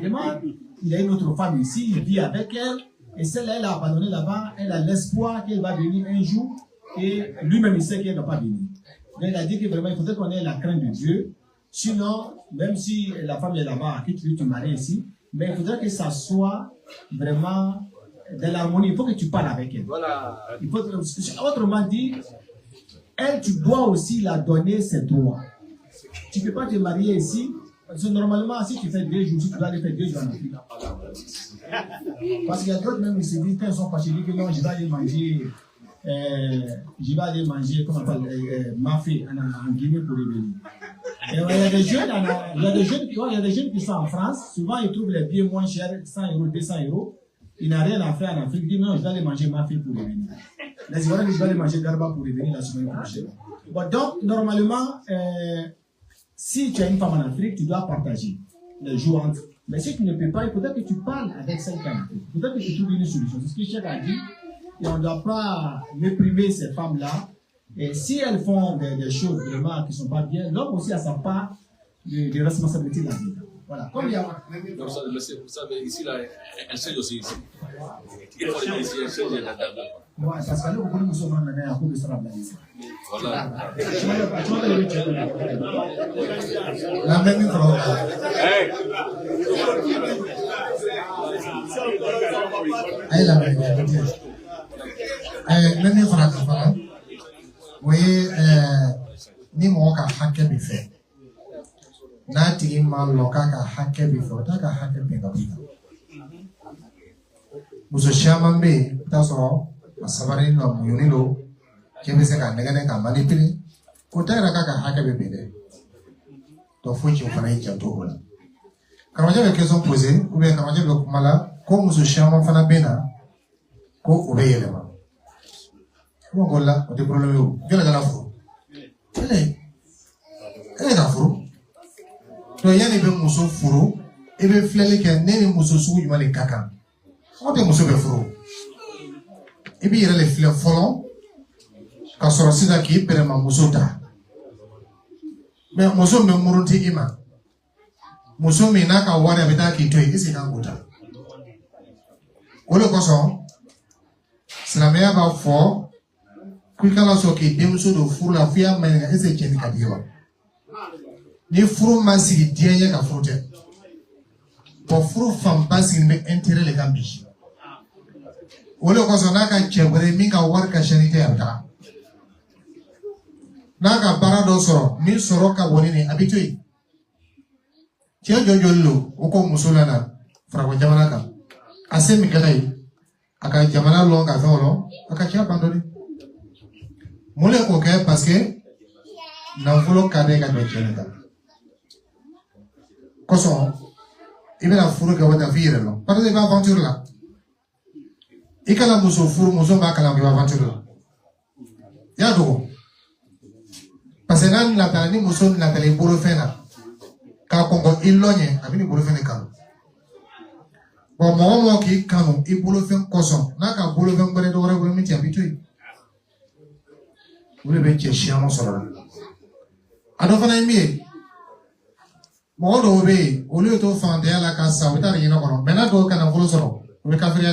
demande. Il a une autre femme ici, il vit avec elle. Et celle-là, elle a abandonné là-bas, elle a l'espoir qu'elle va venir un jour. Et lui-même, il sait qu'elle ne va pas venir. Mais il a dit que vraiment, il faudrait qu'on ait la crainte de Dieu. Sinon, même si la femme est là-bas, que tu veux te marier ici, mais il faudrait que ça soit vraiment de l'harmonie. Il faut que tu parles avec elle. Voilà. Autrement dit, elle, tu dois aussi la donner ses droits. Tu ne peux pas te marier ici, parce que normalement, si tu fais 2 jours, si tu dois aller faire 2 jours en Afrique. Parce qu'il y a d'autres même, ils se disent, quand ils sont fâchés, ils disent que non, je vais aller manger, comment on appelle, mafé en Guinée pour revenir. Et il y a des jeunes, il y a des jeunes qui sont en France, souvent ils trouvent les billets moins chers, 100 euros, 200 euros. Il n'a rien à faire en Afrique. Il dit non, je vais aller manger ma fille pour revenir. Les Ivoiriens disent je vais aller manger Garba pour revenir la semaine prochaine. Bon, donc, normalement, si tu as une femme en Afrique, tu dois partager les jours entre. Mais si tu ne peux pas, peut-être que tu parles avec celle qui est en Afrique. Peut-être que tu trouves une solution. C'est ce que Cheikh a dit. Et on ne doit pas méprimer ces femmes-là. Et si elles font des choses vraiment qui ne sont pas bien, l'homme aussi a sa part de responsabilité dans la vie. Voilà. Comme il y a... Donc, vous savez, ici, là, elle saigne aussi ici. Il faut les ici, elle saigne là. Ouais, parce que là, beaucoup de gens ont un coup de strap là ici. Voilà. La même chose. Aïe, la même chose. Même chose. Oui, ni mo ka hakke bi fe. Na tigi ma loka ka hakke bi fe, ta ka hakke bi ka bi. Muso shaman be ta so asabari no muyuni lo kebe se ka nega ka manipuli ko ta ra ka hakke bi de. To fuji ko na ija to hola. Quand j'avais question posée ou bien quand j'avais kumala ko muso shaman fana bena ko obeyele ma. Comment on l'a? On te problème où? Viens là dans la fourre. Elle est dans la fourre. Donc il y a des mousseaux fourreaux et des flèches qui ont des mousseaux sous les caca. On te mousseaux de fourreau. Et puis il y a les flèches folons. Quand on se dit qu'il y a des mousseaux ta. Mais mousseaux me mourunti ima. Mousseau me n'a qu'à voir avec ta qui toi ici dans le temps. Au lieu de ça, c'est la meilleure va fort. Kwikala soki demso do furu la fiya menga ese cheni kadiwa ni furu masiri dianye ka furute po furu fam basi me intérêt le gambi wole ko so naka chebre mi ka war ka shanite yata naka barado soro mi soro ka woni ni abitui che jojollo o ko musulana frago jamana ka ase mi kalai aka jamana lo ka folo aka cha bandori Moulé coquet parce que n'en voulons qu'à des gars de Tchénéka. Cosson, il va la fourre que votre fille est là. Parce qu'il va aventure là. Et quand la mousse fourre, mousse va qu'à la aventure là. Y'a d'où? Parce que là, la tani mousse n'a pas les bourreaux faits là. Quand on il logne, avec les bourreaux faits de canot. Bon, moi, qui canot, il bourreau fait cosson. N'a qu'à bourreau fait un bonnet d'oreille pour le métier habitué. Vous le mettez chiant sur la. Alors, on a mis. Moi, au lieu de faire des la casse, vous avez rien à voir. Maintenant, vous avez un gros solo. Vous avez café à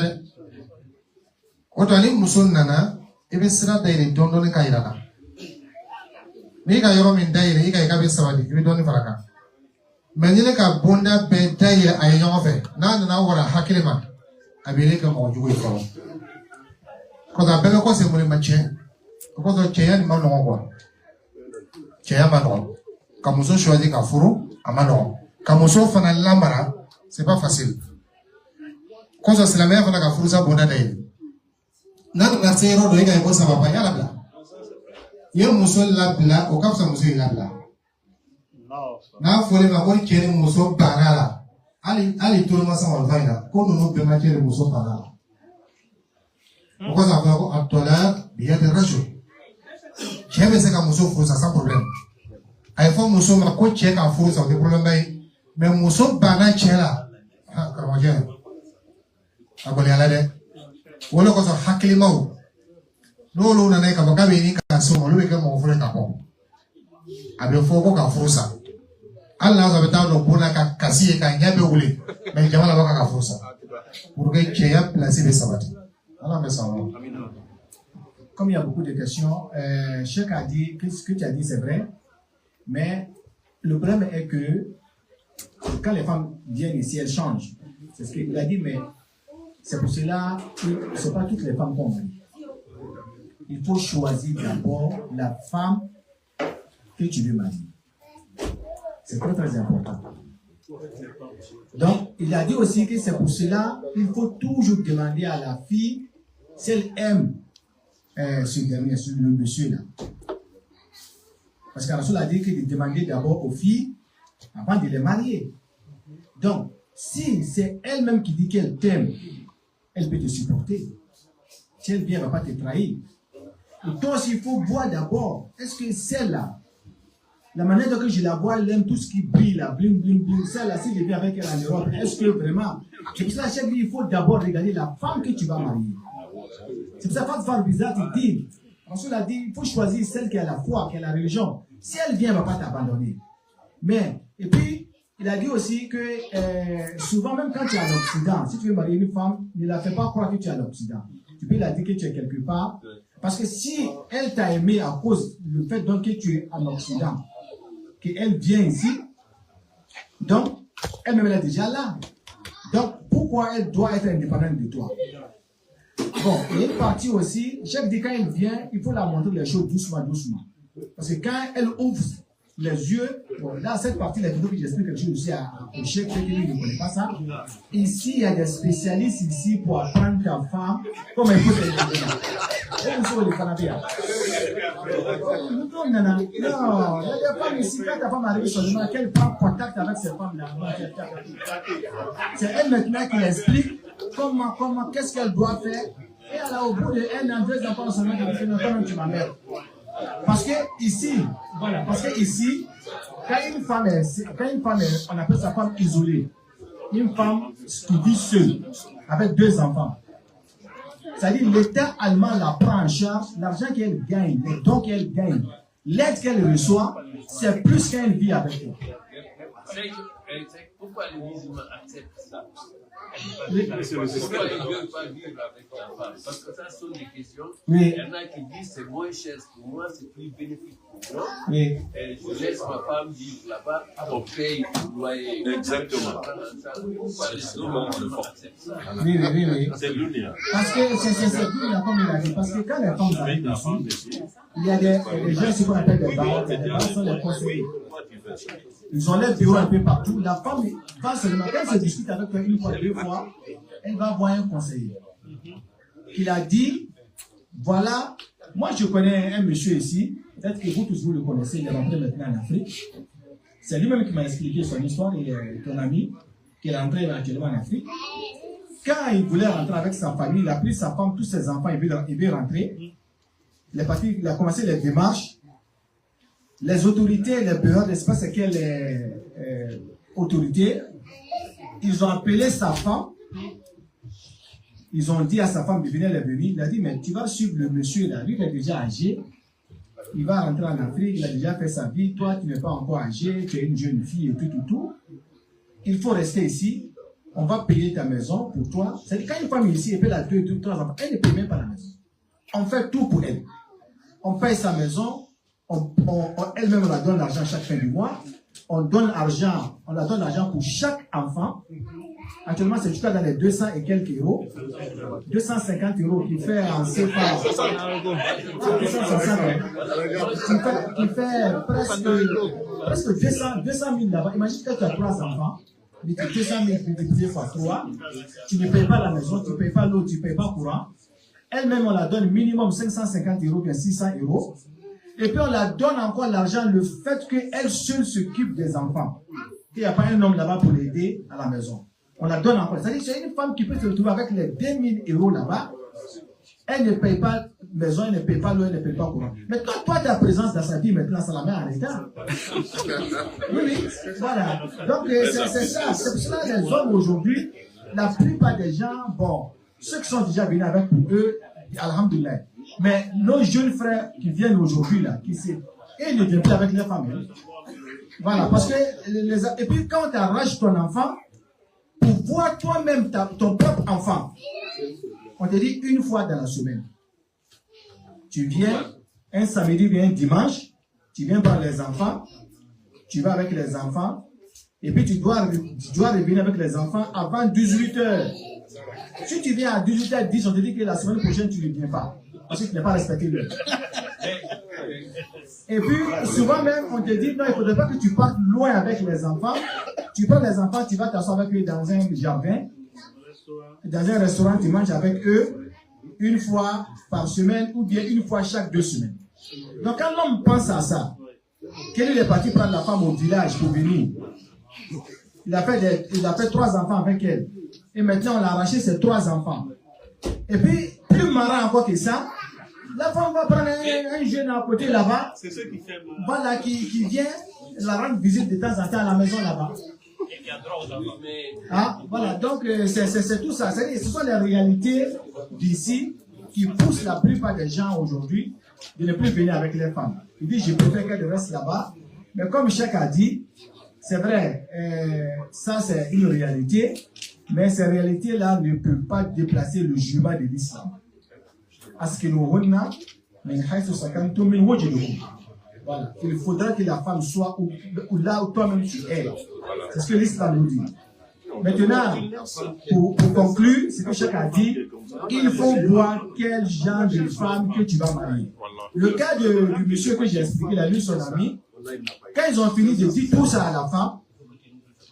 Otani Musun Nana, et bien, c'est là d'ailleurs, don't donner Kairana. Nika Yorom in Daire, Ika Kabi Savadi, you don't faraka. Menileka Bunda Ben Daire, I know of it. Nana, what a Hakilema. I believe I'm on you with follow. Because I better cause him with my chair. Because Cheyan Manon, Cheyan Manon. Kamuso choisit Kafuru, à Manon. Kamuso Fana Lamara, c'est pas facile. Quand c'est la mère Fana Kafuru, ça bonne année. Nan la sero do ega ça va pas ya la. Yo muso la bla, o kapsa muso la bla. Na fole ma ko kere muso banala. Ali tout le monde s'en va là. Ko no be ma kere muso banala. Ko ça va ko atola biya de rajul. Chebe se ka muso fusa sans problème. Ay fo muso ma ko che ka fusa de problème bay. Mais muso bana chela. Ha karawaje. Aboli ala de. Wolo ko so hakilimaw lolu na ne ka bakabe ni ka so mo lebe ka mo fure ka ko abe fo ko ka furusa Allah za beta no bona ka kasiye ka nyabe wule me jamala baka ka furusa pour que tu aies placé des sabati Allah me savoir. Comme il y a beaucoup de questions, Cheikh a dit que ce que tu as dit c'est vrai, mais le problème est que quand les femmes viennent ici, elles changent. C'est ce qu'il a dit, mais c'est pour cela que ce n'est pas toutes les femmes qu'on marie. Il faut choisir d'abord la femme que tu veux marier. C'est très très important. Donc, il a dit aussi que c'est pour cela qu'il faut toujours demander à la fille si elle aime ce dernier, le monsieur là. Parce que Rasoul a dit qu'il demandait d'abord aux filles avant de les marier. Donc, si c'est elle-même qui dit qu'elle t'aime, elle peut te supporter. Si elle vient, elle ne va pas te trahir. Et toi aussi, il faut voir d'abord, est-ce que celle-là, la manière dont je la vois, elle aime tout ce qui brille là, bling, bling, bling. Celle-là, si je viens avec elle en Europe, est-ce que vraiment... C'est pour ça que il faut d'abord regarder la femme que tu vas marier. C'est pour ça que faire bizarre, tu dis, Rasoul a dit, il faut choisir celle qui a la foi, qui a la religion. Si elle vient, elle ne va pas t'abandonner. Mais, et puis, il a dit aussi que souvent, même quand tu es en Occident, si tu veux marier une femme, ne la fais pas croire que tu es en Occident. Tu peux la dire que tu es quelque part. Parce que si elle t'a aimé à cause du fait donc que tu es en Occident, qu'elle vient ici, donc, elle-même elle est déjà là. Donc, pourquoi elle doit être indépendante de toi? Bon, et une partie aussi, chaque fois quand elle vient, il faut la montrer les choses doucement, doucement. Parce que quand elle ouvre les yeux, bon, là, cette partie, la vidéo que j'explique quelque chose aussi à Cheikh, ceux qui ne connaissent pas ça. Ici, il y a des spécialistes ici pour apprendre ta femme comment il faut te non, il y a des femmes ici, quand ta femme arrive seulement, qu'elle prend contact avec ces femmes-là. C'est elle maintenant qui l'explique comment, qu'est-ce qu'elle doit faire. Et alors, au bout de 1 an, 2 enfants seulement, elle dit non, comment tu m'amènes. Parce que ici, voilà, quand une femme est, on appelle sa femme isolée, une femme qui vit seule, avec 2 enfants. C'est-à-dire l'État allemand la prend en charge, l'argent qu'elle gagne, les dons qu'elle gagne, l'aide qu'elle reçoit, c'est plus qu'elle vit avec elle. Pourquoi les musulmans acceptent ça? Oui. Pourquoi ils ne veulent pas vivre avec la femme? Parce que ça sont des questions. Oui. Il y en a qui disent c'est moins cher pour moi, c'est plus bénéfique pour moi. Oui. Et je laisse ma femme vivre là-bas, on paye le loyer. Exactement. Oui. C'est l'union. Parce que c'est l'union, comme il a dit. Parce que quand les femmes arrivent ici, il y a des gens qui qu'on appelle des barons. Les barons sont les conseillers. Ils ont les bureaux un peu partout. La femme va seulement, quand elle se discute avec toi 1 fois, 2 fois, elle va voir un conseiller. Il a dit, voilà, moi je connais un monsieur ici, peut-être que vous tous vous le connaissez, il est rentré maintenant en Afrique. C'est lui-même qui m'a expliqué son histoire, il est ton ami, qui est rentré actuellement en Afrique. Quand il voulait rentrer avec sa famille, il a pris sa femme, tous ses enfants, il veut rentrer. Il a commencé les démarches. Les autorités, les bureaux, je ne sais pas c'est quelle autorité, ils ont appelé sa femme, ils ont dit à sa femme de venir les venir, il a dit, mais tu vas suivre le monsieur là, lui il est déjà âgé, il va rentrer en Afrique, il a déjà fait sa vie, toi tu n'es pas encore âgé, tu es une jeune fille et tout. Il faut rester ici, on va payer ta maison pour toi. C'est-à-dire quand une femme est ici, elle paye la 2, 3 enfants, elle ne paye même pas la maison. On fait tout pour elle. On paye sa maison, elle-même on la donne l'argent chaque fin du mois. On la donne l'argent pour chaque enfant. Actuellement, c'est jusqu'à dans les 200 et quelques euros. 250 euros qui fait en CFA. 260 qui fait presque 200 000 là-bas. Imagine que tu as 3 enfants. 200 000 multiplié par 3. Tu ne payes pas la maison, tu ne payes pas l'eau, tu ne payes pas courant. Elle-même, on la donne minimum 550 euros, bien 600 euros. Et puis on la donne encore l'argent, le fait qu'elle seule s'occupe des enfants. Il n'y a pas un homme là-bas pour l'aider à la maison. On la donne encore. C'est-à-dire que c'est une femme qui peut se retrouver avec les 2000 euros là-bas. Elle ne paye pas maison, elle ne paye pas l'eau, elle ne paye pas courant. Mais toi, ta présence dans sa vie maintenant, ça la met en état. Oui, voilà. Donc c'est ça. C'est pour cela que les hommes aujourd'hui, la plupart des gens, bon, ceux qui sont déjà venus avec eux, alhamdoulilah. Mais nos jeunes frères qui viennent aujourd'hui là, ils ne viennent plus avec les femmes. Voilà, parce que et puis quand tu arraches ton enfant, pour voir toi-même ton propre enfant, on te dit 1 fois dans la semaine. Tu viens un samedi ou un dimanche, tu viens voir les enfants, tu vas avec les enfants, et puis tu dois revenir avec les enfants avant 18h. Si tu viens à 18h10, on te dit que la semaine prochaine tu ne viens pas. Parce que tu n'as pas respecté l'heure. Et puis, souvent même, on te dit, non, il ne faudrait pas que tu partes loin avec les enfants. Tu prends les enfants, tu vas t'asseoir avec eux dans un jardin, dans un restaurant, tu manges avec eux 1 fois par semaine ou bien 1 fois chaque 2 semaines. Donc, quand l'homme pense à ça, Kelly est parti prendre la femme au village pour venir. Il a fait 3 enfants avec elle. Et maintenant, on a arraché ses 3 enfants. Et puis, plus marrant encore que ça, la femme va prendre un jeune à côté là-bas. C'est ce qui fait mal. Voilà, qui vient la rendre visite de temps en temps à la maison là-bas. Ah, voilà, donc c'est tout ça. Ce sont les réalités d'ici qui poussent la plupart des gens aujourd'hui de ne plus venir avec les femmes. Il dit, je préfère qu'elles restent là-bas. Mais comme Cheikh a dit, c'est vrai, ça c'est une réalité, mais ces réalités-là ne peuvent pas déplacer le jugement de l'islam. Voilà. Il faudra que la femme soit où là où toi-même tu es. C'est ce que l'islam nous dit. Maintenant, pour conclure, ce que Cheikh a dit, il faut voir quel genre de femme que tu vas marier. Le cas du monsieur que j'ai expliqué, il a lu son ami. Quand ils ont fini de dire tout ça à la femme,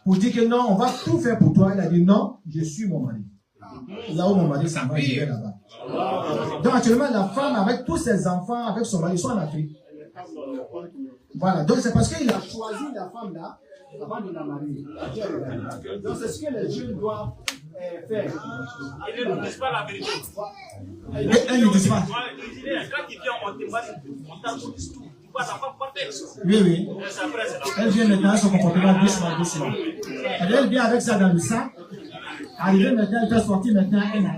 pour dire que non, on va tout faire pour toi, il a dit non, je suis mon mari. Là où mon mari s'en va, je vais là-bas. Donc actuellement, la femme avec tous ses enfants, avec son mari, sont en Afrique. Voilà, donc c'est parce qu'il a choisi la femme là avant de la marier. Donc c'est ce que les jeunes doivent faire. Ils ne disent pas la vérité. Ils ne disent pas. Quand ils viennent, on témoigne, on t'envoie tout. Oui, oui. Elle vient maintenant son comportement doucement, doucement. Elle vient avec ça dans le sang. Arrivé maintenant, elle fait sortir maintenant un à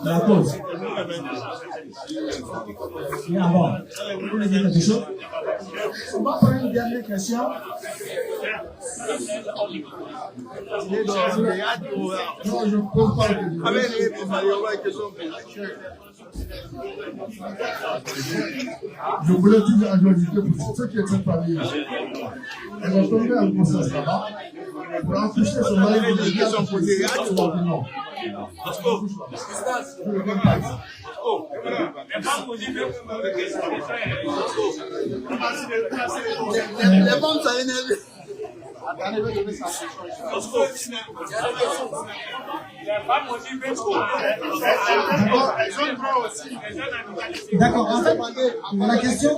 la cause. Et avant, vous voulez dire quelque chose? On va prendre une dernière question. Non, je ne pose pas Je voulais dire à l'humanité pour ceux qui étaient parmi elle va tomber en grossesse là-bas pour accoucher son mari de l'éducation posée à non. Les femmes sont énervées. D'accord, en fait, la question.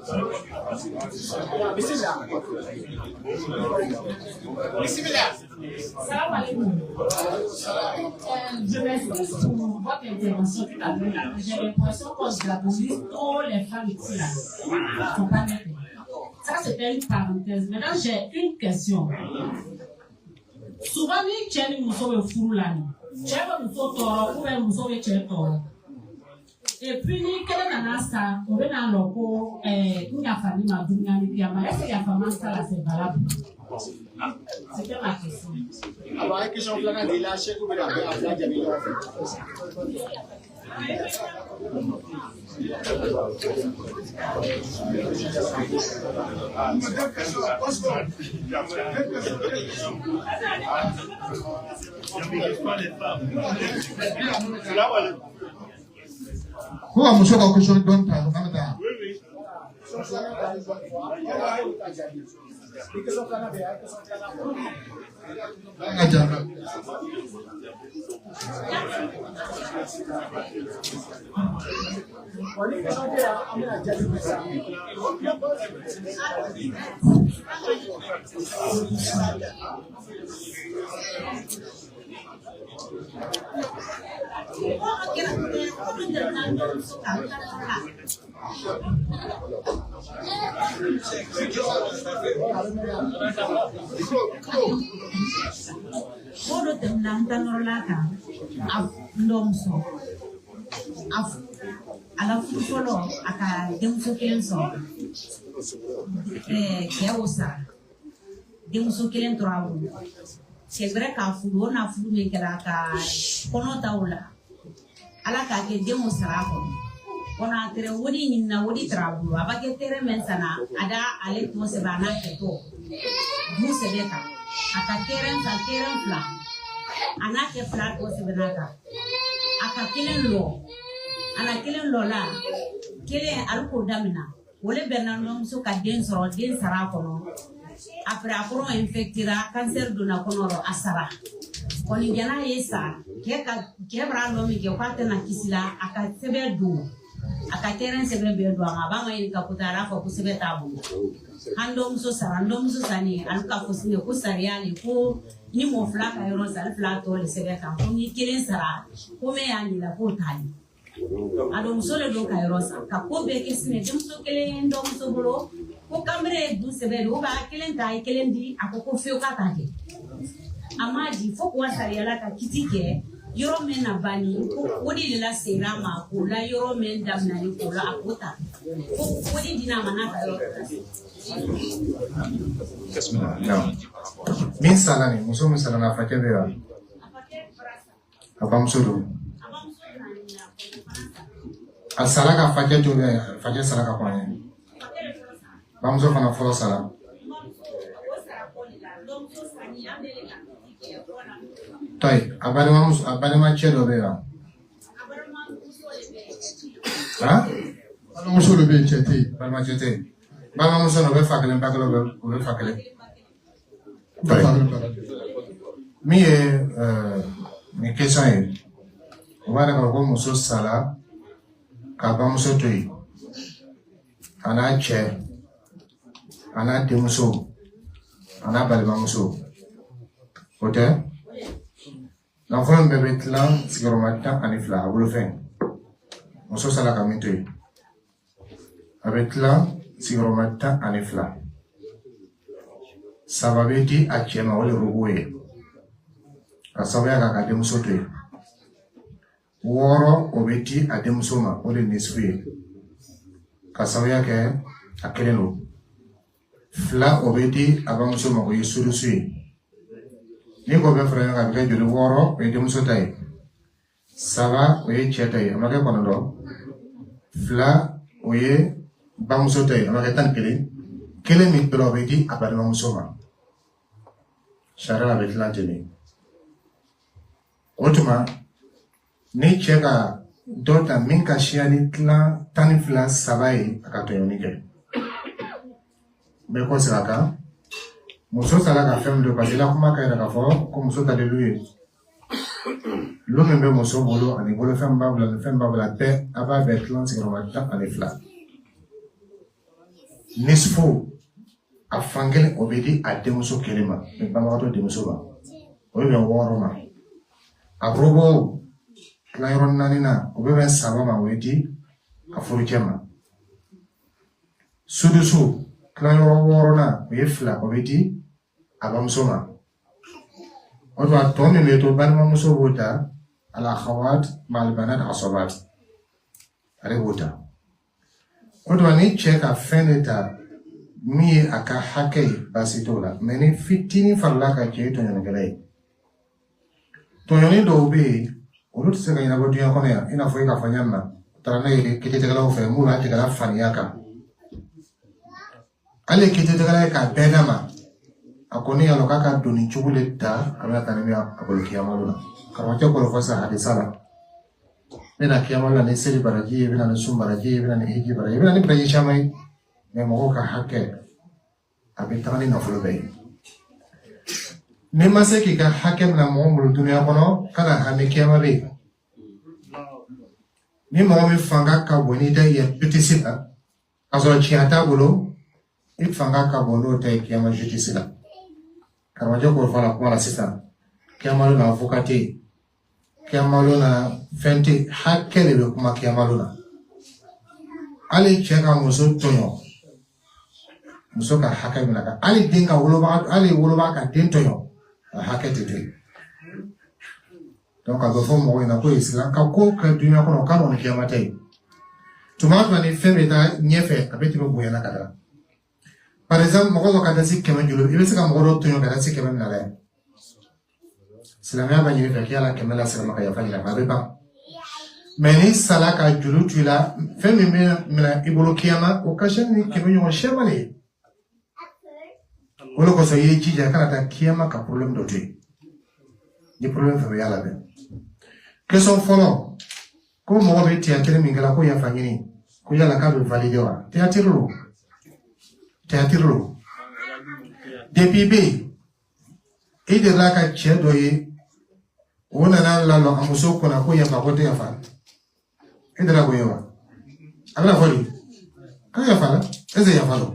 Allô? Salam alaikum. Je m'excuse pour votre intervention tout à l'heure. J'ai l'impression qu'on diabolise trop les femmes ici là. Faut pas mettre. Ça, c'était une parenthèse. Maintenant, j'ai une question. Souvent, ni tchèni mousso le fou là. Tchèni mousso toro, ou bien mousso le tchèni toro. Et puis, ni quel nana ça, on veut dans le pot, une famille m'a dit, est-ce que la famille ça là, c'est valable? C'était ma question. Alors, avec Jean Blanc de la chèque ou de la Diablo. Quoi, monsieur, quelque chose donne ta maman? Oui. Modo temnanta norlaka ndomso ala fufolo aka demso kelenso keosa demso kelen trawu c'est vrai ka fulu na fulu me kala ka kono tawla ala ka ke demo sarako ona tere wodi nyina wodi trawu abake tere mensana ada ale to se bana keto du se beka aka keren fla ana ke fla ko se benaka aka kelen lo ana kelen lo la kelen alko damina wole benano so ka den sara kono après akoro infectira cancer dona kono ro asara koni jana yesa ke bra lo mi ke kwate na kisila aka sebe du aka teren sebe be do ama banga yin ka kutara ko kusebe tabu handom so sani alka fosine ko sariani ko ni mo flaka yoro sal flato le sebe kan ko ni kelen sara ko me yani la ko tani ado musole do ka yoro sa ka ko be kesine dum so kelen ndom so bolo ko kamre du sebe do ba kelen tai kelen di akoko feo ka take amadi fo ko sariala ka kitike yoro men na bani ko wodi la serama ko la yoro men damna ni ko la akota ko wodi dina manaka yoro no min salani muso min salana fakebe ya abam suru asala ka fake to be fake sala ka kwani bamzo fana folo sala tay abale ma chelo be ya ha muso le be chete balma chete bama muso no be fakele bakelo be fakele mi mi question est on va d'accord comme muso sala ka ba muso to yi ana che ana demuso ana balma muso ote l'enfant bébé tlan sigoromata ani fla abulu fen muso sala ka minto yi avec la sigoromata ani fla sababeti achema wale rubuye kasabaya ka demuso to yi woro obeti ademusoma wale nisfi kasabaya ke akelelo fla obeti abamusoma ko yisurusi ni ko be frère ka be jori woro be demuso tay saba we chetay amake kono do fla oye bamuso tay amake tan kele mi pero obeti abamusoma shara be tlanteni otuma ni cheka dota minka shiani tla tanifla sabai akatoyonike be ko saka muso sala ka fem do pasila kuma ka ka fo ko muso ta de lui lo membe muso bolo ani bolo fem babla te aba be tlan sigoromata ani fla nisfo afangele obedi ade muso kelema me pamato de muso ba o be woroma abrobo klairon nanina obebe sabama wedi afuru kema sudusu klairon worona wefla obedi abamsoma odwa toni leto balma muso bota ala khawat mal banat asabat ale bota odwa ni cheka feneta mi aka hakei basitola meni fitini farlaka ke to nyangale to nyoni do be olu tse ga ina bodia kono ya ina foi ka fanyana tarana ile kete tegala ofe mu na tegala faniaka ale kete tegala ka bedama akoni ya lokaka doni chubule ta amya tanamia akolokia maluna karwacho ko fasa hadisala bena kiyamala ne seri baraji bena ne sumbaraji bena ne hiji baraji bena ne braji chamai me moka hake abitani na fulbe ne maseki ka hake na mo mulu dunia kono kana hamekiyama be ni mo mi fanga ka boni da ye petisita azo chiata bolo il fanga ka bono ta kiyama jutisila karwajo ko fala kwa la sita kiyama na avocate kiyama na fenti hake le kuma kiyama na ali cheka muso tonyo muso ka hakɛ mina ka ali den ka woloba ka den tonyo hakɛ tɛ ten donc a bɛ fɔ mɔgɔw ɲɛna ko islam ka ko kɛ dunuya kɔnɔ k'a nɔni kiyama tɛ yen tuma tuma ni fɛn bɛ taa ɲɛfɛ a bɛ tɛmɛ bonyana ka taa par exemple mɔgɔ dɔ ka dasi 100 jolo i bɛ se ka mɔgɔ dɔ tonyo ka dasi 100 mina dɛ silamɛya b'a ɲini fɛ k'i yala 100 la sirama ka yafa ɲini a bɛ ban mais ni sala ka juru tu la fɛn min bɛ mina i bolo kiyama o ka sɛ ni 100 ɲɔgɔn sɛma de ye o de kosɔn i ye jija kana taa kiyama ka problème dɔ to yen ni problème fɛn bɛ y'a labɛn question fɔlɔ ko mɔgɔ bɛ théâtre min kɛla ko yafa ɲini ko yala k'a bɛ valider wa théâtre lo depuis bɛ yen i delila ka cɛ dɔ ye o nana lalɔ a muso kunna ko yafa ko tɛ yafa i delila k'o ye wa a bɛna fɔ de k'a yafa la est-ce que yafa lo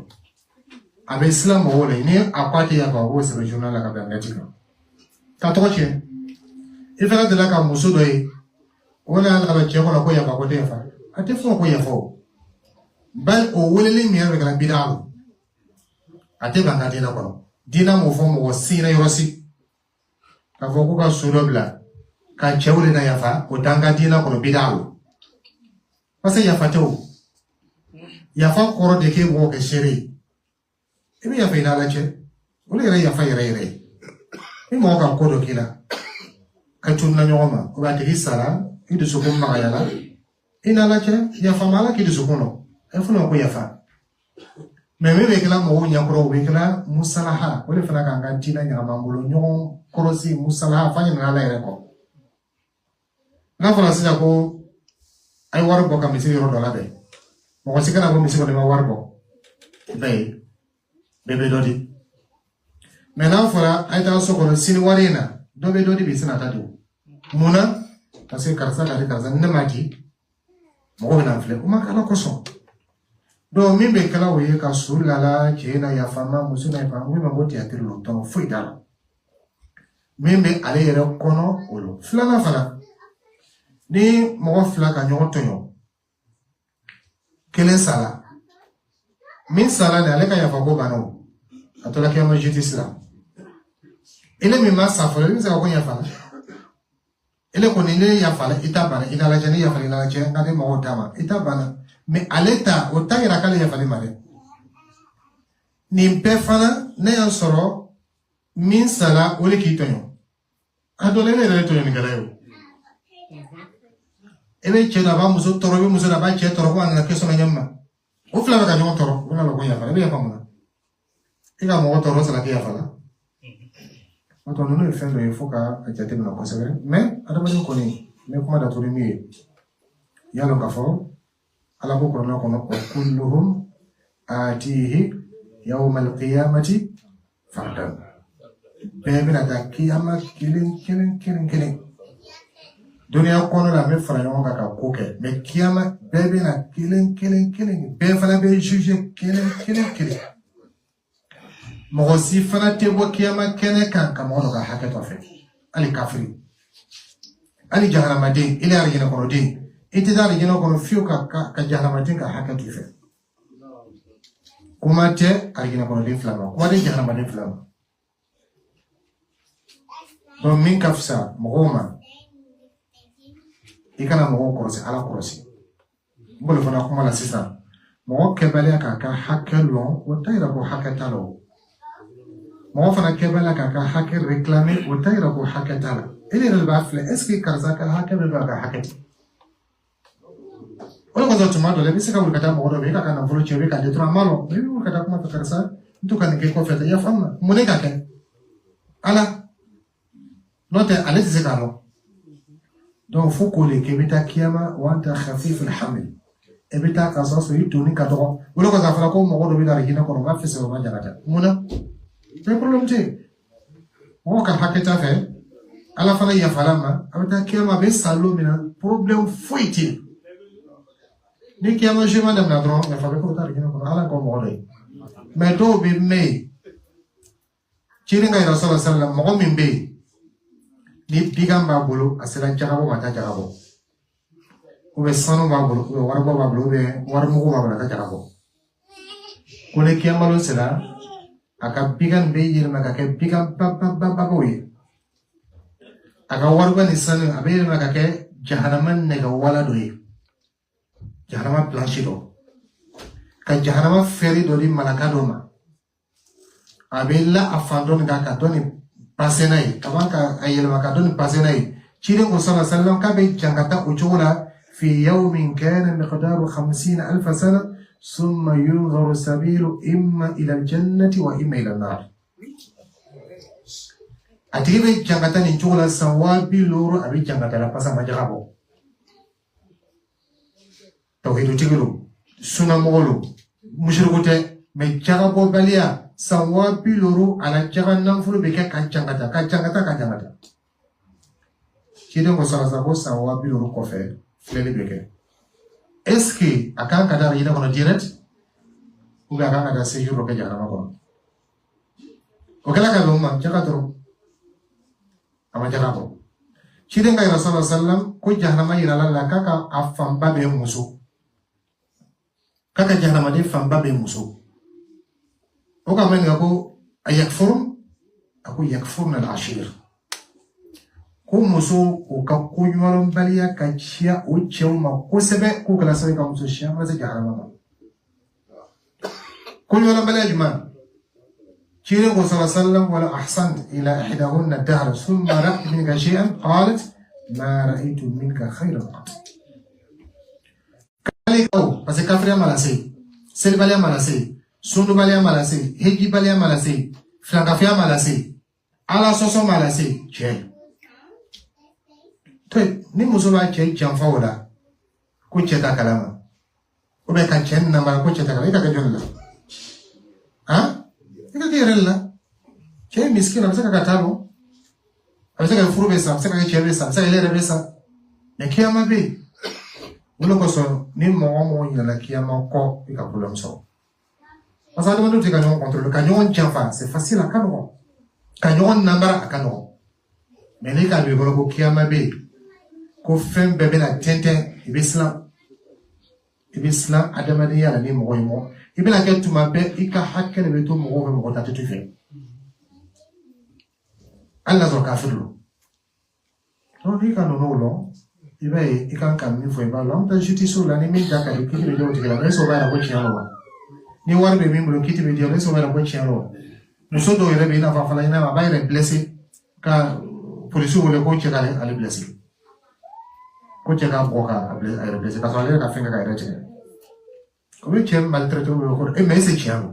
a bɛ siran mɔgɔw la ni a ko a tɛ yafa o b'o sɛbɛn journal la ka bila net kan k'a tɔgɔ tiɲɛ i fana delila ka muso dɔ ye o nana lalɔ cɛ kɔnɔ ko yafa ko tɛ yafa a tɛ fɔ ko yafa o bali o weleli min yɛrɛ bɛ kɛra bida lo a tɛ ban ka diinɛ kɔnɔ diinɛ m'o fɔ mɔgɔ si ɲɛna yɔrɔ si k'a fɔ ko ka so dɔ bila ka cɛ wele na yafa o t'an ka diinɛ kɔnɔ bida lo parce que yafa tɛ o yafa kɔrɔ de k'e mɔgɔ kɛ seere ye i bɛ yafa i n'ala cɛ o de yɛrɛ yafa yɛrɛ yɛrɛ ye ni mɔgɔ ka ko dɔ k'i la ka tununa ɲɔgɔn ma o b'a tigi sara i dusukun magaya la i n'ala cɛ yafa ma ala k'i dusukun dɔn e fana ko yafa mais min bɛ kɛla mɔgɔw ɲɛkɔrɔ o bɛ kɛla musalaha o de fana k'an ka diinɛ ɲagami an bolo ɲɔgɔn kɔrɔsi musalaha f'an ɲinɛna ala yɛrɛ kɔ n'a fɔra sisan ko a ye wari bɔ ka misiri yɔrɔ dɔ labɛn mɔgɔ si kana bɔ misiri kɔnɔ i ma wari bɔ bɛɛ bɛ dɔ di mais n'a fɔra a ye taa so kɔnɔ sini wari in na dɔ bɛ dɔ di bi sina ta di mun na parce que karisa ka di karisa ni ne m'a di mɔgɔ bɛ na filɛ o ma kɛ ala kosɔn donc min bɛ kɛla o ye ka su lala cɛ na yafa ma muso na yafa min ma ko théâtre lo donc foyi t'a la min bɛ ale yɛrɛ kɔnɔ o lo filanan fana ni mɔgɔ fila ka ɲɔgɔn tɔɲɔ kelen sala min sala ni ale ka yafa ko banna o a tora kiyama justice la ele min ma sa fɔlɔ i bɛ se ka ko yafa la ele kɔni ne yafa la i ta banna i n'ala cɛ ne yafa la i n'ala cɛ nka ne mɔgɔw d'a ma i ta banna mais ale ta o ta yira k'ale yafalen ma dɛ nin bɛɛ fana ne y'a sɔrɔ min sala o de k'i tɔɲɔ a dɔ la ne yɛrɛ de tɔɲɔnikɛla ye o e bɛ cɛ dɔ a b'a muso tɔɔrɔ i bɛ muso dɔ a b'a cɛ tɔɔrɔ ko a nana kɛsɔn ɲɛma o fila bɛ ka ɲɔgɔn tɔɔrɔ o bɛna ko yafa i bɛ yafa mun na i ka mɔgɔ tɔɔrɔ sara k'i yafa la o tɔ ninnu ye fɛn dɔ ye fo ka jate minɛ kosɛbɛ mais adamaden kɔni n bɛ kuma datugu ni min ye y'a dɔn k'a fɔ ala ko kɔnɔna kɔnɔ o kulluhum atihi yawmal qiyamati fardan bɛɛ bɛna taa kiyama kelen duniya kɔnɔ la an bɛ fara ɲɔgɔn kan ka ko kɛ mais kiyama bɛɛ bɛna kelen bɛɛ fana bɛ juge kelen mɔgɔ si fana tɛ bɔ kiyama kɛnɛ kan ka mɔgɔ dɔ ka hakɛ to fɛ hali kafiri hali jahanamaden ili arijinɛ kɔnɔden i tɛ taa alijinɛ kɔnɔ fiyewu ka jahanamaden ka hakɛ to i fɛ kuma tɛ arijinɛ kɔnɔden fila ma kuma tɛ jahanamaden fila ma donc min ka fisa mɔgɔw ma i kana mɔgɔw kɔrɔsi ala kɔrɔsi n b'olu fana kuma la sisan mɔgɔ kɛbaliya k'a ka hakɛ lɔn o t'a yira ko hakɛ t'a la o mɔgɔ fana kɛbaliya k'a ka hakɛ réclamer o t'a yira ko hakɛ t'a la e yɛrɛ de b'a filɛ est ce que karisa ka hakɛ bɛ don a ka hakɛ ten o de kɔsɔn tuma dɔ la i bɛ se ka wuli ka taa mɔgɔ dɔ bɛ yen i ka nafolo cɛ i bɛ ka détruire a ma lɔn i bɛ wuli ka taa kuma fɛ karisa n to ka nin kɛ kɔfɛ tɛ yafa n ma mun ne ka kɛ ala n'o tɛ ale tɛ se k'a lɔn donc fo k'o de kɛ i bɛ taa kiyama wa anta khafiful hamil e bɛ taa ka sɔrɔ i donni ka dɔgɔ o de kɔsɔn a fɔra ko mɔgɔ dɔ bɛ na hinɛ kɔnɔ o b'a fɛsɛ o ma jalata mun na mais problème tɛ yen mɔgɔ ka hakɛ t'a fɛ ala fana yafala ma a bɛ taa kiyama a bɛ sa don min na problème foyi tɛ yen ni kiyama jema daminɛ dɔrɔn yafa bɛ k'o taa hinɛ kɔnɔ ala k'o mɔgɔ dɔ ye mais dɔw bɛ mɛn yen cilen ka yira sɔrɔ sara la mɔgɔ min bɛ yen ni bigan b'a bolo a sera jagabɔ ma taa jagabɔ ou bien sanu b'a bolo ou bien waribɔ b'a bolo ou bien warimugu b'a bolo a ka jaga bɔ ko ni kiyamalo sera a ka bigan bɛ yɛlɛma ka kɛ bigan babaw ye a ka waribɔ ni sanu a bɛ yɛlɛma ka kɛ jahanama nɛgɛ wala dɔ ye jahanama planche dɔ ka jahanama fɛri dɔ di malaka dɔ ma a bɛ la a fan dɔ nin kan ka dɔ nin pase n'a ye ka ban ka a yɛlɛma ka dɔ nin pase n'a ye ciden ko sallallahu alaihi wasallam k'a bɛ jan ka taa o cogo la fi yawmin kana miqdaru 50,000 sana thumma yunzaru sabilu imma ila al-jannati wa imma ila an-nar a tigi bɛ jan ka taa nin cogo la san 50,000 a bɛ jan ka taa la pasa ma jaga bɔ tawhidu tigi lo sunamɔgɔ lo mushriku tɛ mais jaga bɔ baliya san 50,000 a la jaga nafolo bɛ kɛ ka jan ka taa ka jan ka taa ka jan ka taa ciden ko sallallahu alaihi wasallam san 50,000 kɔfɛ filɛli bɛ kɛ est-ce que a kan ka taa yɛrɛ kɔnɔ direct ou bien a kan ka taa séjour dɔ kɛ jahanama kɔnɔ o kɛla ka bɛn o ma jaga dɔrɔn a ma jaga bɔ ciden ka yira sallallahu alaihi wasallam ko jahanama yirala la k'a ka a fanba bɛ muso k'a ka jahanamaden fanba bɛ muso o ka mɛn ko a yakfurun a ko yakfurun al-ashir ko muso o ka koɲumanlɔnbaliya ka ciya o cɛw ma kosɛbɛ k'o kɛla sababu ka muso siya ma se jahanama ma koɲumanlɔnbaliya jumɛn ciden ko sallallahu alaihi wasallam wala ahsant ila ihdahunna dahr thumma ra'at minka shay'an qalat ma ra'aytu minka khayran qat kale ko parce que kafiriya mana se selibaliya mana se sundubaliya mana se hejibaliya mana se filankafiya mana se ala sɔsɔ mana se cɛ ni muso b'a cɛ janfa o la ko cɛ t'a kalama ou bien ka cɛ namara ko cɛ t'a kalama i ka kɛ jɔnni la han i ka kɛ yɛrɛ la cɛ ye miskin a bɛ se ka taa dɔn a bɛ se ka furu bɛ sa a bɛ se ka kɛ cɛ bɛ sa a bɛ se ka yɛrɛ bɛ sa mais kiyama bɛ yen o de kosɔn ni mɔgɔ o mɔgɔ ɲinɛna kiyama kɔ i ka problème sɔrɔ parce que adamadenw tɛ ka ɲɔgɔn contrôler ka ɲɔgɔn janfa c'est facile a ka nɔgɔn ka ɲɔgɔn namara a ka nɔgɔn mais ni k'a b'i bolo ko kiyama bɛ yen ko fɛn bɛɛ bɛna tɛntɛn i bɛ siran adamadenya la ni mɔgɔ ye mɔgɔ i bɛna kɛ tuma bɛɛ i ka hakɛ de bɛ to mɔgɔw fɛ mɔgɔ ta tɛ to i fɛ hali n'a sɔrɔ kafiri lo donc i ka ninnu lɔn i b'a ye i kan ka min fɔ i b'a lɔn an bɛ taa justice la ni min da ka di kiti bɛ di o tigi la mais est-ce que o b'a yira ko tiɲɛ lo wa ni wari bɛ min bolo kiti bɛ di o est-ce que o b'a yira ko tiɲɛ lo wa muso dɔw yɛrɛ bɛ i n'a fɔ a fana ɲɛna a b'a yɛrɛ blessé ka polisi wele ko cɛ k'ale blessé ko cɛ k'a bɔ k'a yɛrɛ blessé parce que ale ka fɛn kɛ k'a yɛrɛ tigɛ o bɛ cɛ maltraité o bɛ ko mais est-ce que tiɲɛ lo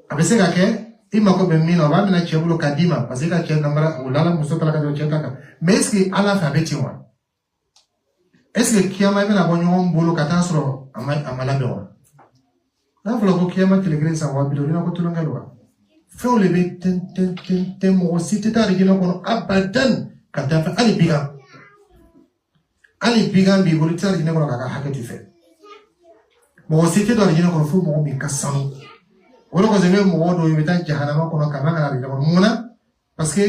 a bɛ se ka kɛ i mako bɛ min na o b'a minɛ cɛ bolo k'a d'i ma parce que i ka cɛ namara o la muso ta la ka cɛ ta kan mais est-ce que ala fɛ a bɛ ten wa est-ce que kiyama i bɛna bɔ ɲɔgɔn bolo ka taa sɔrɔ a ma labɛn wa n'a fɔra ko kiyama tile kelen san 50,000 i n'a ko tulonkɛ lo wa fɛnw de bɛ tɛntɛn mɔgɔ si tɛ taa arijinɛ kɔnɔ abadan ka taa fɛ hali bigan hali bigan b'i bolo i tɛ taa arijinɛ kɔnɔ k'a ka hakɛ to i fɛ mɔgɔ si tɛ don arijinɛ kɔnɔ fo mɔgɔ min ka sanu o de kosɔn i bɛ mɔgɔ dɔw i bɛ taa jahanama kɔnɔ ka ban ka na arijinɛ kɔnɔ mun na parce que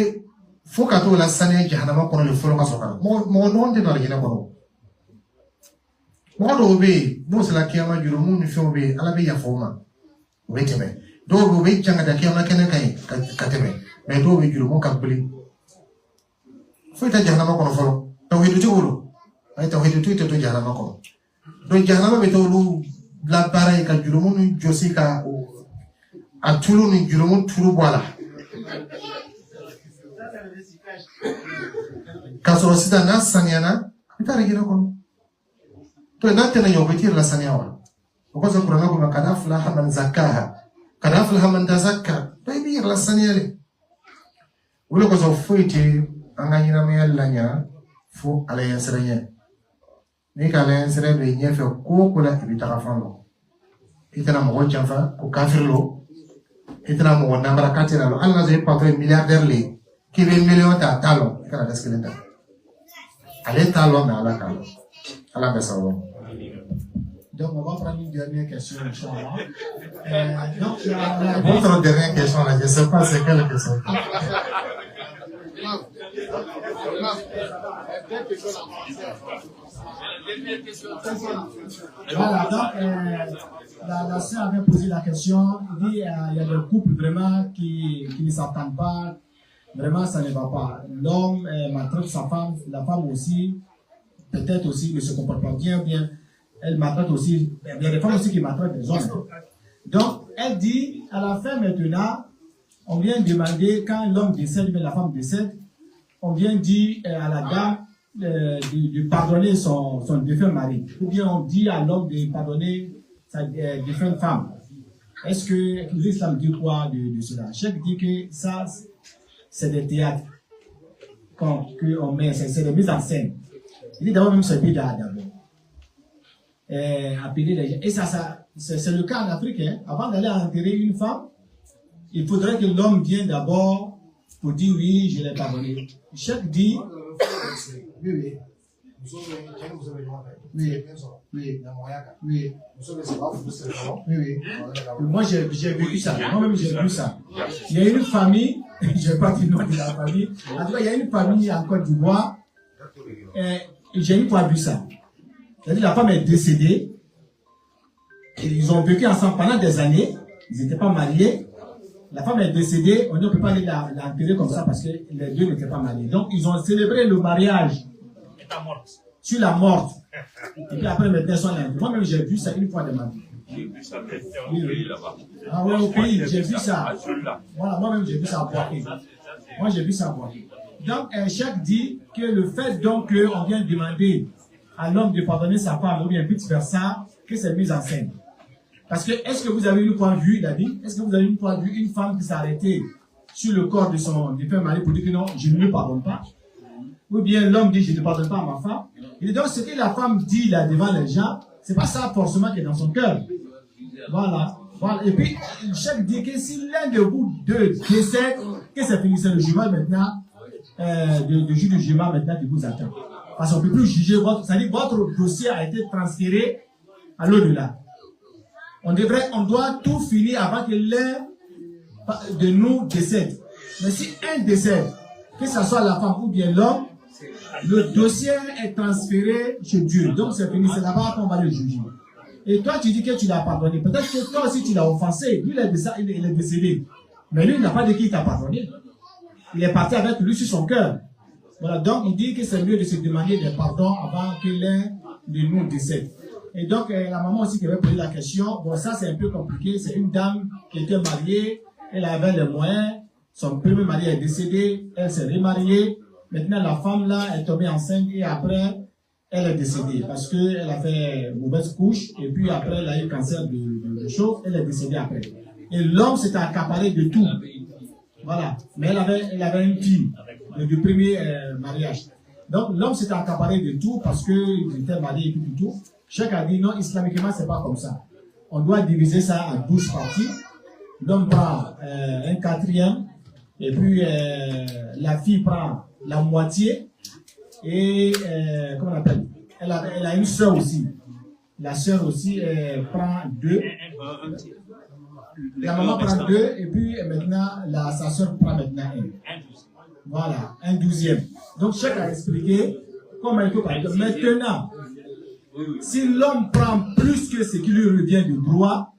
fo ka t'o la saniya jahanama kɔnɔ de fɔlɔ ka sɔrɔ ka na mɔgɔ nɔgɔn tɛ don arijinɛ kɔnɔ mɔgɔ dɔw bɛ yen n'o sera kiyama jurumu ni fɛnw bɛ yen ala bɛ yafa o ma o bɛ tɛmɛ dɔw bɛ yen o bɛ jan ka taa kiyama kɛnɛ kan yen ka tɛmɛ mais dɔw bɛ jurumu ka bili foyi tɛ jahanama kɔnɔ fɔlɔ tawhidu tɛ wolo ayi tawhidu tɛ to jahanama kɔnɔ donc jahanama bɛ taa olu labaara yen ka jurumu ni jɔsi ka a tulu ni jurumu tulu bɔ a la k'a sɔrɔ sisan n'a saniyana a bɛ taa arijinɛ kɔnɔ to n'a tɛna ɲɛ o bɛ t'i yɛrɛ la saniya wa o kosɔn kuranɛ kɔnɔ kad aflaha man zakkaha kad aflaha man tazakka to i b'i yɛrɛ la saniya de o de kosɔn foyi tɛ an ka ɲɛnamaya laɲa fo ala ye sira ɲɛ n'i ka ala ye sira bɛ ɲɛfɛ ko o ko la i bɛ taga fan dɔ i tɛna mɔgɔ janfa ko kafiri lo i tɛna mɔgɔ namara k'a tɛna lo hali n'a sɔrɔ i patron ye milliardaire le ye k'i bɛ miliyɔn ta a t'a lɔn i kana dɛsɛ kelen ta ale t'a lɔn mais ala k'a lɔn ala bɛ sababu. Donc, on va prendre une dernière question, Inch'Allah. Votre dernière question, là, je ne sais pas c'est quelle question. Voilà, donc la sœur avait posé la question, il dit il y a des couples vraiment qui ne s'entendent pas, vraiment ça ne va pas. L'homme maltraite sa femme, la femme aussi, peut-être aussi ne se comporte pas bien, elle maltraite aussi, il y a des femmes aussi qui maltraitent les hommes. Donc elle dit, à la fin maintenant, on vient demander, quand l'homme décède, mais la femme décède, on vient dire à la dame de pardonner son défunt mari. Ou bien on dit à l'homme de pardonner sa défunte femme. Est-ce que l'islam dit quoi de cela? Cheikh dit que ça, c'est des théâtres qu'on met, c'est des mises en scène. Il dit d'abord même c'est bid'a d'abord. Appeler les gens. Et ça c'est le cas en Afrique. Hein. Avant d'aller enterrer une femme, il faudrait que l'homme vienne d'abord pour dire oui, je l'ai pardonné. Cheikh dit. Oui. Moi j'ai vécu ça. Moi-même j'ai vu ça. Il y a une famille, je ne vais pas dire le nom de la famille. En tout cas, il y a une famille en Côte d'Ivoire. J'ai une fois vu ça. C'est-à-dire la femme est décédée. Et ils ont vécu ensemble pendant des années. Ils n'étaient pas mariés. La femme est décédée. On ne peut pas l'enterrer comme ça parce que les deux n'étaient pas mariés. Donc ils ont célébré le mariage sur la morte. Et puis après maintenant ils sont enterrés. Moi-même j'ai vu ça une fois de ma vie. J'ai vu ça, mais au pays là-bas. Ah ouais, au pays, j'ai vu ça. Voilà, moi-même j'ai vu ça à Boaké. Moi j'ai vu ça à Boaké. Donc Cheikh dit que le fait donc qu'on vient demander à l'homme de pardonner sa femme ou bien vice versa, que c'est mis en scène. Parce que, est-ce que vous avez une fois vu, il a dit, est-ce que vous avez une fois vu une femme qui s'est arrêtée sur le corps de son défunt mari pour dire que non, je ne le pardonne pas? Ou bien l'homme dit, je ne pardonne pas à ma femme. Et donc, ce que la femme dit là devant les gens, c'est pas ça forcément qui est dans son cœur. Voilà. Et puis, Cheikh dit que si l'un de vous deux décède, que c'est fini, c'est le jugement maintenant, le juge du jugement maintenant qui vous attend. Parce qu'on ne peut plus juger c'est-à-dire votre dossier a été transféré à l'au-delà. On doit tout finir avant que l'un de nous décède. Mais si un décède, que ce soit la femme ou bien l'homme, le dossier est transféré chez Dieu. Donc c'est fini, c'est là-bas qu'on va le juger. Et toi tu dis que tu l'as pardonné. Peut-être que toi aussi tu l'as offensé. Lui il est décédé. Mais lui il n'a pas dit qu'il t'a pardonné. Il est parti avec lui sur son cœur. Voilà, donc il dit que c'est mieux de se demander des pardons avant que l'un de nous décède. Et donc la maman aussi qui avait posé la question, bon ça c'est un peu compliqué, c'est une dame qui était mariée, elle avait les moyens, son premier mari est décédé, elle s'est remariée, maintenant la femme là est tombée enceinte et après elle est décédée parce qu'elle a fait mauvaise couche et puis après elle a eu cancer de chaud, elle est décédée après. Et l'homme s'est accaparé de tout. Voilà, mais elle avait une fille du premier mariage. Donc l'homme s'est accaparé de tout parce qu'il était marié et tout. Cheikh a dit non, islamiquement c'est pas comme ça. On doit diviser ça en 12 parties. L'homme prend un quatrième et puis la fille prend la moitié et comment on appelle, elle a une soeur aussi. La soeur aussi prend 2. La maman prend 2 et puis maintenant sa soeur prend maintenant 1. Voilà, un 12e. Donc Cheikh a expliqué comment il faut parler. Maintenant, si l'homme prend plus que ce qui lui revient du droit,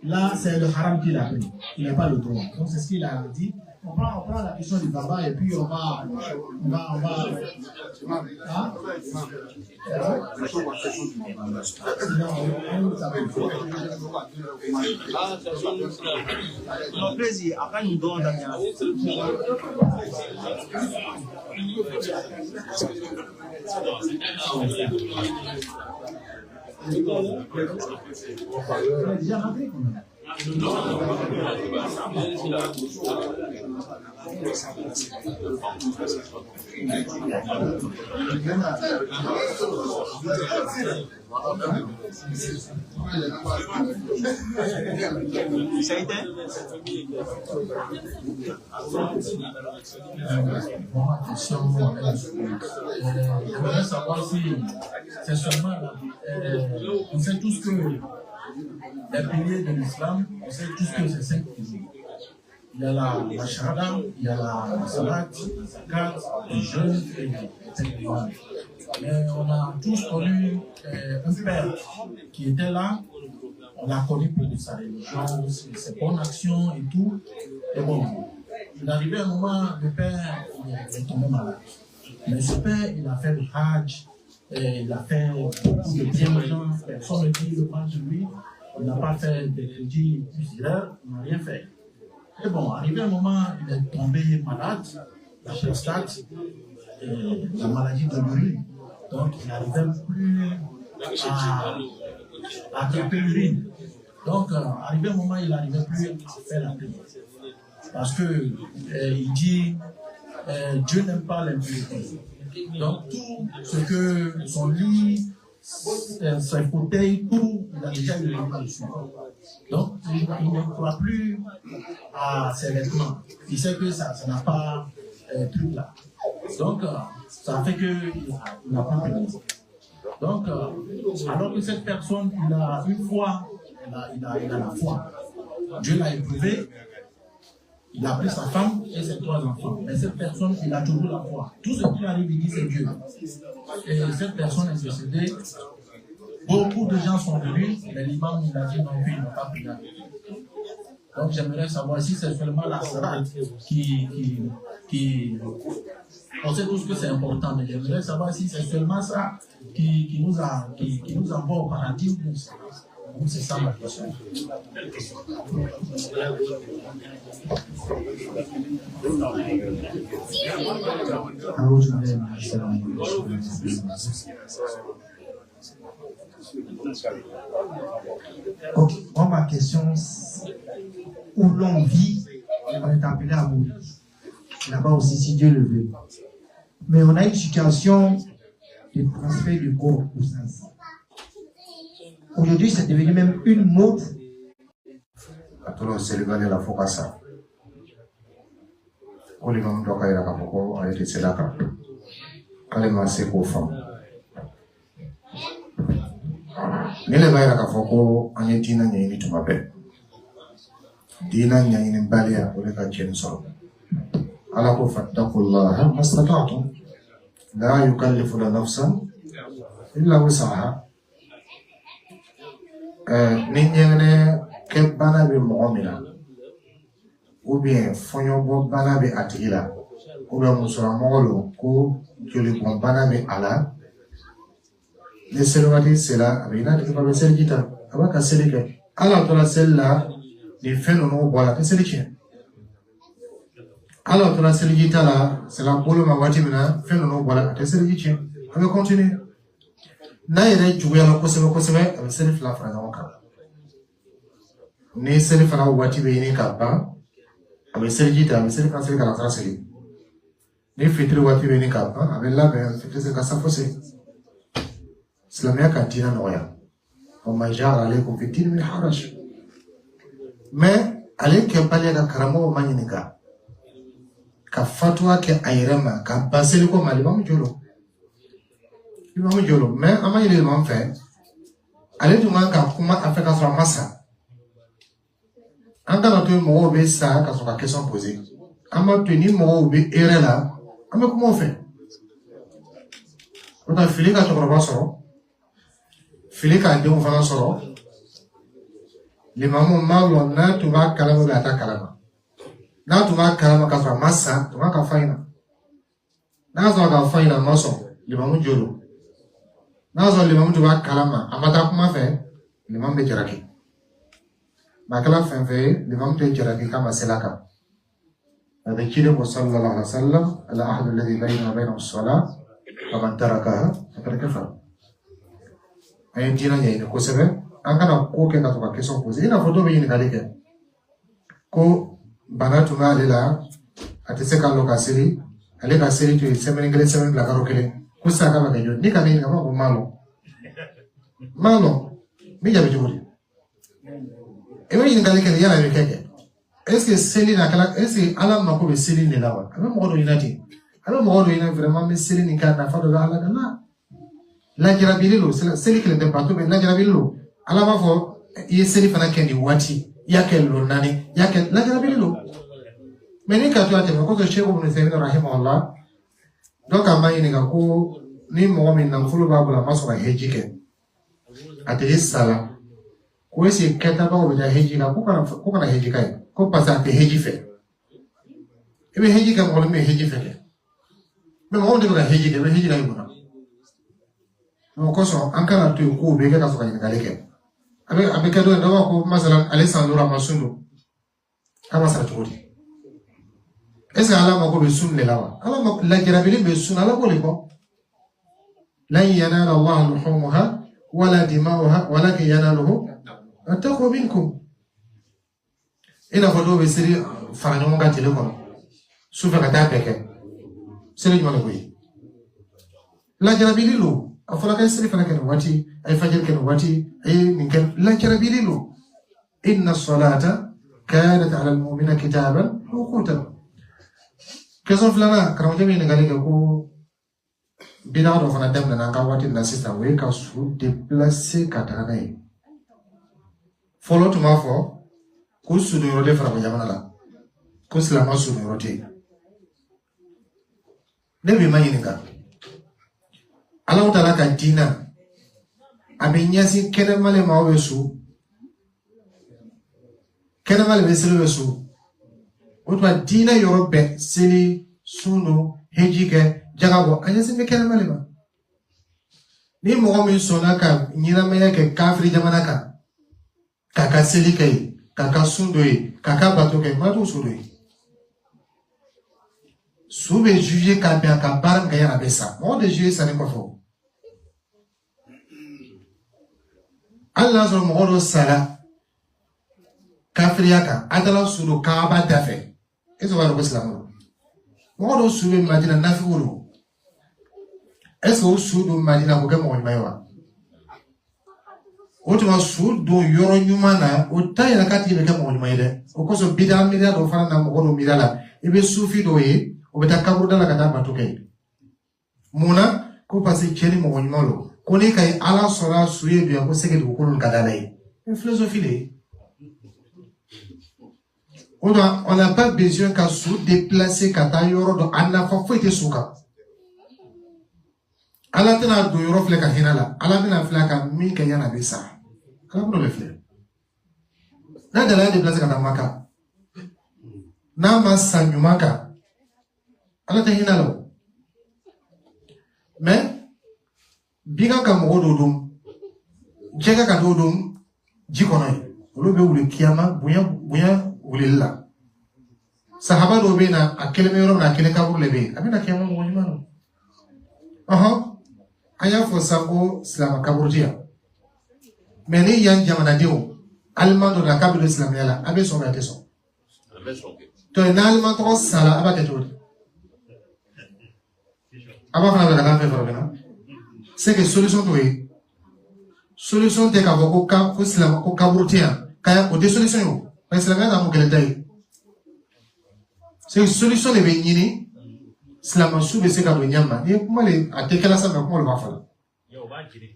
là c'est le haram qu'il a pris. Il n'a pas le droit. Donc c'est ce qu'il a dit. On prend la question du baba et puis on va hein? Non, plaisir. Après, nous donnons déjà rentré quand même. Ça a été je voudrais savoir si c'est seulement on sait tous que les piliers de l'islam, on sait tous que c'est 5 piliers. il y a la shahada, il y a la salat, la zakat, le jeûne et le imam. Mais on a tous connu un père qui était là. On l'a connu pour de sa religion, ses bonnes actions et tout. Et bon, il arrivait un moment, le père il est tombé malade. Mais ce père, il a fait le hajj, il a fait beaucoup de bien aux gens, personne ne dit le mal de lui. Il n'a pas fait des crédits plusieurs, il n'a rien fait. Et bon, arrivé un moment, il est tombé malade, la prostate, la maladie de l'urine. Donc, il n'arrivait plus à attraper l'urine. Donc, arrivé un moment, il n'arrivait plus à faire la prière. Parce que il dit, Dieu n'aime pas l'impureté. Donc, tout ce que son lit, ses fauteuils, tout, il a déjà eu le dessus. Donc, il ne croit plus à ses vêtements. Il sait que ça n'a pas truc là. Donc, ça fait qu'il n'a pas pris. Donc, alors que cette personne, il a une foi, il a la foi. Dieu l'a éprouvé, il a pris sa femme et ses 3 enfants. Mais cette personne, il a toujours la foi. Tout ce qui arrive, il dit c'est Dieu. Et cette personne est décédée. Beaucoup de gens sont venus, mais l'imam il a dit non, il n'a pas prié. Donc j'aimerais savoir si c'est seulement la salat qui on sait tous que c'est important, mais j'aimerais savoir si c'est seulement ça qui nous envoie au paradis ou c'est ça ma question. Ok, moi ma question, où l'on vit, on est appelé à mourir. Là-bas aussi, si Dieu le veut. Mais on a une situation de transfert du corps au sens. Aujourd'hui, c'est devenu même une mode. Atolo Sénégalais la focasa. Oli mam doka ira kapoko ayete sedaka. Kale maseko fam. Nile baira kapoko anye dina nyini tumabe. Dina nyini balia oleka jenso. Ala ko fattaqullaha mastata'tum. La yukallifu nafsan illa wus'aha. Ninyene ke bana be moomina ou bien fonyo bo bana be atila ou bien musora molo ko joli bon bana be ala le selwati sela abina de ba be seljita abaka selike ala to la sella de feno no bola te selike ala to la seljita la sela bolo ma wati mina feno no bola te selike abe continue na yere juya la kosebe abe selif la fra ka ni selif na wati be ni ka ba abe seljita abe selif na selika la seli ni fitri wati be ni ka ba abe la be fitri se ka safose islamia ka dina noya wa ma jara alaykum fi din min haraj mais aleke pale ka karamo manyinika ka fatwa ke ayrema ka baseli ko mali bam jolo Imam Jolo, mais ama il est fait. Allez tout le monde comment a fait qu'à soit massa. Anda notre mot be ça qu'à soit question posée. Ama tenu mot be erreur là. Ama comment on fait? On a filé qu'à ton soro. Filé qu'à deux on soro. Les mamans malo na tu vas kalama gata kalama. Na tu vas kalama qu'à soit massa, tu vas qu'à faina. Na tu vas qu'à faina maso. Les mamans Jolo. Nazo le mamu tuba kalama amata kuma fe le mamu be jaraki bakala fe le mamu te jaraki kama selaka hada kile ko sallallahu alaihi wasallam ala ahad alladhi bayna wa bayna as-salat faman tarakaha faqad kafara ay dina nyai ko sebe angana ko ke ka to ka question poser ina photo be ni kalike ko banatu na lela atese ka lokasiri ale ka seri to semen ngale semen la karokele kusa kama kanyo ni kama ni kama malo mija bijuri ewe ni ngale kele yana mekeke est-ce que seli na kala est-ce que ala mako be seli ni lawa kama modo inati ala modo ina vraiment me seli ni kana fado la ala kana la jirabililo seli kele de pato be la jirabililo ala ma fo ye seli fana kendi wati yake lo nani yake la jirabililo mais ni ka to ate ko to Sheikh Ibn Taymiyyah rahimahullah donc amay ni ga ko ni mo min nan fulu babula masura hejike ate sala ko ese keta ba o da hejika ko kana hejika ko pasa te hejife ebe hejika mo me hejife me mo de ga hejika be hejika ibuna no ko so ankara to ko be ga so ka ni galeke abe ka do ndo ko masalan Alessandro Ramasundo kama sa todi esa ala ma ko be sunne lawa ala ma la jarabili be sunna ala ko le ko lan yanala Allah luhumha wala dima'uha walakin yanaluhu attaqwa minkum ina fodo be siri faranyo nga tele ko sufa ka ta peke siri juma ko yi la jarabili lo afala ka siri fana kan wati ay fajr kan wati ay min kan la jarabili lo inna as-salata kanat 'ala al-mu'mina kitaban mawqutan keso flana karamu jami ne gale ko bina do fana dem na ka wati na sister we ka su déplacer katana yi follow to ma fo ko su do rode fara jamana la ko slama su do rode ne bi mani nga Allah taala ka dina abe nyasi kene male mawe su kene male be sele su otwa dina yorobe seli suno hejike jagabo anyasi me kene male ma ni mo mi sona ka nyina me ke kafri jamana ka kaka seli kai kaka sundoi kaka bato kai ma to sundoi sube juger ka bien ka bar ga ya besa mo de juger ça n'est pas faux Allah zo mo do sala kafriyaka adala sulu ka ba dafe eso va ko islam mo do sube madina nafi wuro eso sudu madina ko ga mo maywa otuma sudu yoro nyumana otaya kati be ga mo mayde o ko so bidal mi do fana na mo do mi dala ibe sufi do yi o beta kaburu dala kata batuke muna ko pasi cheni mo nymalo ko ne kai ala sora suye bi ko sege do ko kadala yi une philosophie de on n'a pas besoin qu'à se déplacer kata yoro do anna fa fo ite suka ala tena do yoro fle ka hinala ala tena fle ka min ka yana bisa ala ko le fle na dala déplacer kata maka na masanyu maka ala ta hinalo mais biga ka mo dodum jega ka dodum jikono lo be wuli kiyama buya wulilla sahaba do be na akele me ro na akele ka burle be abina kiyama mo nyimano aya fo sako islam ka burjiya meni yan jamana diwo almando na kabilo islam yala abe so ba teso to na alma to sala abate to aba fana da kan fe na c'est que solution to yi solution te ka boko ka ko islam ko kaburtia kaya o de solution yo pa islam na mo gele dai c'est solution le be nyini islam su be se ka do nyama ni kuma le atekela sa ko le ba fala yo ba jiri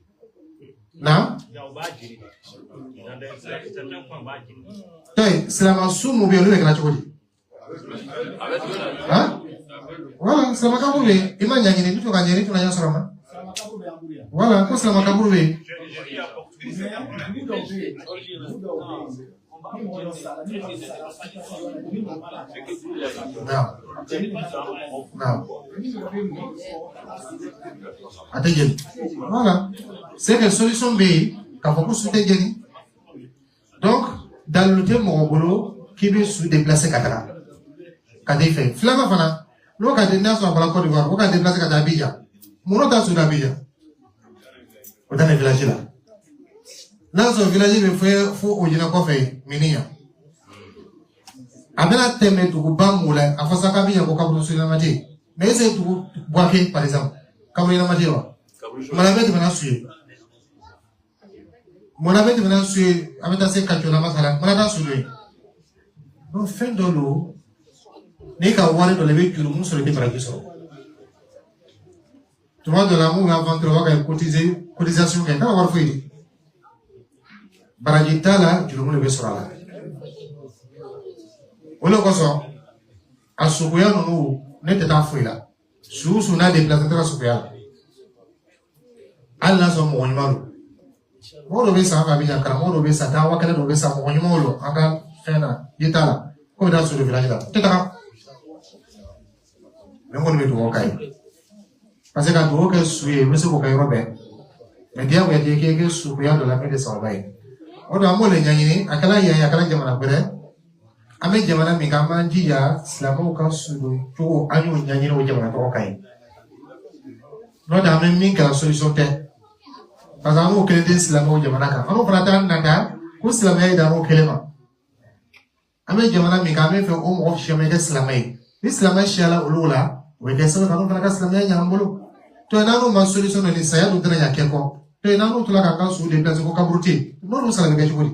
na yo ba jiri na de islam ko ba jiri tai islam su mo be le ka chodi ha wala islam ka mo be imanya nyini tu ka nyini tu na yasrama voilà, quoi c'est la macabre. Non. Attendez. Voilà. C'est que solution B, quand vous souhaitez. Donc, dans le thème Morobolo, qui veut se déplacer Katara. Quand il fait Flama Fana, nous, quand il y a sur la Côte d'Ivoire, on va déplacer Katara Bija. Mon ta sur Abidjan. Dans le village là. Dans ce village, il faut au Djina Kofe, Minia. Abena teme tu Bamboula, à face à Kabia, au Kabou sur la Mati. Mais c'est tout Boaké, par exemple. Kabou la Mati. Mon avait de venir suivre. Mon avait de venir suivre, avec assez Kachula Masala, mon avait suivi. Donc, fin de l'eau, n'est qu'à voir de lever du monde sur le débarrasson. Tout le monde de l'amour va vendre une cotisation qui est dans la feuille. Barajita là, du monde le sera là. On le ressent. a sukuya nunu ne tɛ taa foyi la su n'a déplacé tɛ ka sukuya la hali n'a sɔrɔ mɔgɔ ɲuman don mɔgɔ dɔ bɛ san ka bin karamɔgɔ dɔ bɛ san taa wa kɛnɛ dɔ bɛ san mɔgɔ ɲumanw don an ka fɛn na ye t'a la ko bɛ taa su de village la tɛ taga mɛ n kɔni bɛ dugawu k'a ye parce que ka dugawu kɛ su ye n bɛ se k'o kɛ yɔrɔ bɛɛ mɛ diyagoya tɛ k'e kɛ sukuya dɔ la min tɛ sababa ye o don an b'o de ɲɛɲini a kɛra yan ye a kɛra jamana wɛrɛ an bɛ jamana min kan an b'an jija silamɛw ka surun cogo an y'o ɲɛɲini o jamana tɔgɔ kan ye n'o tɛ an bɛ min kɛra solution tɛ parce que an b'o kelen tɛ silamɛw jamana kan an b'o fana taa nata ko silamɛya ye dan o kelen ma an bɛ jamana min kan an bɛ fɛ o mɔgɔ si ma kɛ silamɛ ye ni silamɛ siyala olu la o bɛ kɛ sababu an fana ka silamɛya ɲan an bolo to yen n'an ma solution dɔ ni saya dun tɛna ɲa kɛ kɔ to yen n'an tora k'an ka su déplacer ko kaburu tɛ yen n'olu sara bɛ kɛ cogo di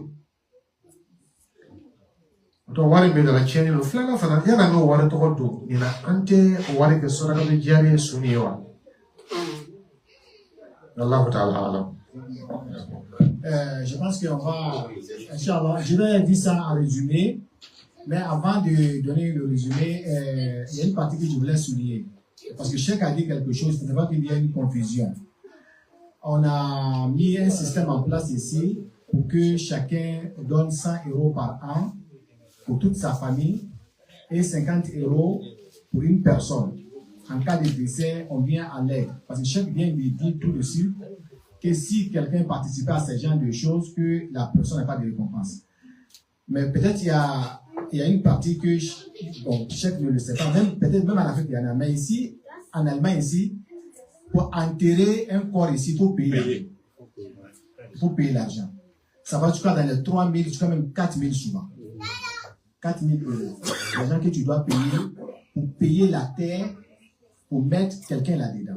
to wari bɛ dala tiɲɛni don filanan fana yan'an k'o wari tɔgɔ don nin na an tɛ o wari kɛ sɔrɔka bɛ jari ye su ye wa Allahu ta'ala alam. Je pense qu'on va, Inch'Allah, je vais dire ça en résumé, mais avant de donner le résumé, il y a une partie que je voulais souligner. Parce que chacun a dit quelque chose, il ne faut pas qu'il y ait une confusion. On a mis un système en place ici pour que chacun donne 100 € par an pour toute sa famille et 50 € pour une personne. En cas de décès, on vient à l'aide. Parce que chef vient de dire tout de suite que si quelqu'un participait à ce genre de choses, que la personne n'a pas de récompense. Mais peut-être il y a une partie que bon, chef ne le sait pas, peut-être même en Afrique, il y en a. Mais ici, en Allemagne, ici, pour enterrer un corps ici, il faut payer. Il faut payer l'argent. Ça va jusqu'à dans les 3 000, jusqu'à même 4 000 souvent. 4 000 €. L'argent que tu dois payer pour payer la terre, pour mettre quelqu'un là-dedans.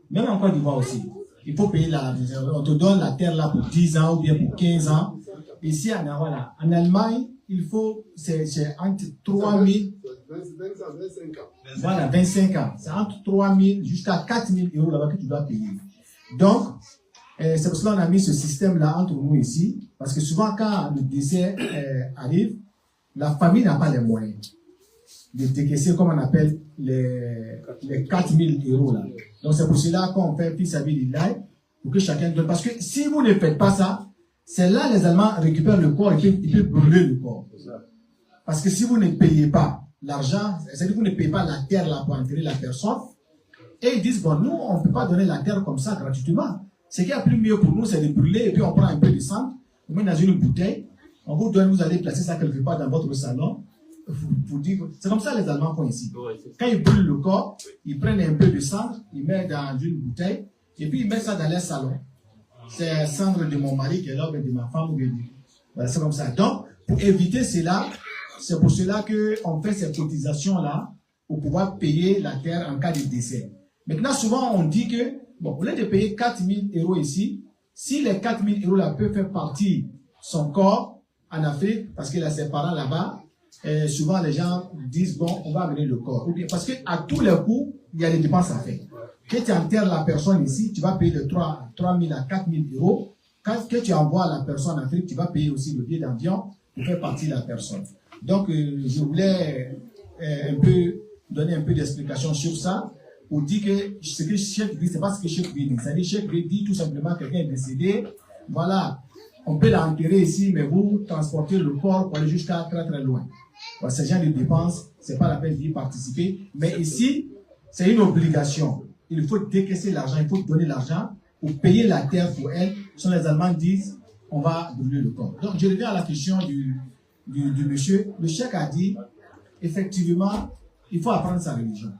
Même en Côte d'Ivoire aussi. Il faut payer on te donne la terre là pour 10 ans ou bien pour 15 ans. Ici, en Allemagne, il faut, c'est entre 3 000, voilà, 25 ans. C'est entre 3 000 jusqu'à 4 000 € là-bas que tu dois payer. Donc, c'est pour cela qu'on a mis ce système-là entre nous ici. Parce que souvent, quand le décès arrive, la famille n'a pas les moyens de décaisser, comme on appelle, les 4 000 € là. Donc c'est pour cela qu'on fait fils à vie pour que chacun donne. Parce que si vous ne faites pas ça, c'est là les Allemands récupèrent le corps et ils peuvent brûler le corps. Parce que si vous ne payez pas l'argent, c'est-à-dire que vous ne payez pas la terre là pour enterrer la personne, et ils disent, bon, nous, on ne peut pas donner la terre comme ça gratuitement. Ce qui est plus mieux pour nous, c'est de brûler et puis on prend un peu de sang, on met dans une bouteille, on vous donne, vous allez placer ça quelque part dans votre salon. C'est comme ça les Allemands font ici. Quand ils brûlent le corps, ils prennent un peu de cendre, ils mettent dans une bouteille et puis ils mettent ça dans leur salon. C'est cendre de mon mari qui est là, de ma femme. Voilà, c'est comme ça. Donc, pour éviter cela, c'est pour cela qu'on fait ces cotisations-là pour pouvoir payer la terre en cas de décès. Maintenant, souvent, on dit que, bon, au lieu de payer 4 000 € ici, si les 4 000 € là peuvent faire partie son corps en Afrique, parce qu'il a ses parents là-bas, et souvent les gens disent bon, on va amener le corps. Parce qu'à tous les coups, il y a des dépenses à faire. Quand tu enterres la personne ici, tu vas payer de 3 000 à 4 000 €. Quand tu envoies la personne en Afrique, tu vas payer aussi le billet d'avion pour faire partie de la personne. Donc, je voulais donner un peu d'explication sur ça pour dire que ce que Cheikh dit, ce n'est pas ce que Cheikh dit. C'est-à-dire Cheikh dit tout simplement que quelqu'un est décédé, voilà, on peut l'enterrer ici, mais vous transportez le corps pour aller jusqu'à très très loin. Voilà, ce genre de dépenses, ce n'est pas la peine d'y participer. Mais ici, c'est une obligation. Il faut décaisser l'argent, il faut donner l'argent pour payer la terre pour elle. Sinon, les Allemands disent, on va brûler le corps. Donc, je reviens à la question du monsieur. Le cheikh a dit, effectivement, il faut apprendre sa religion.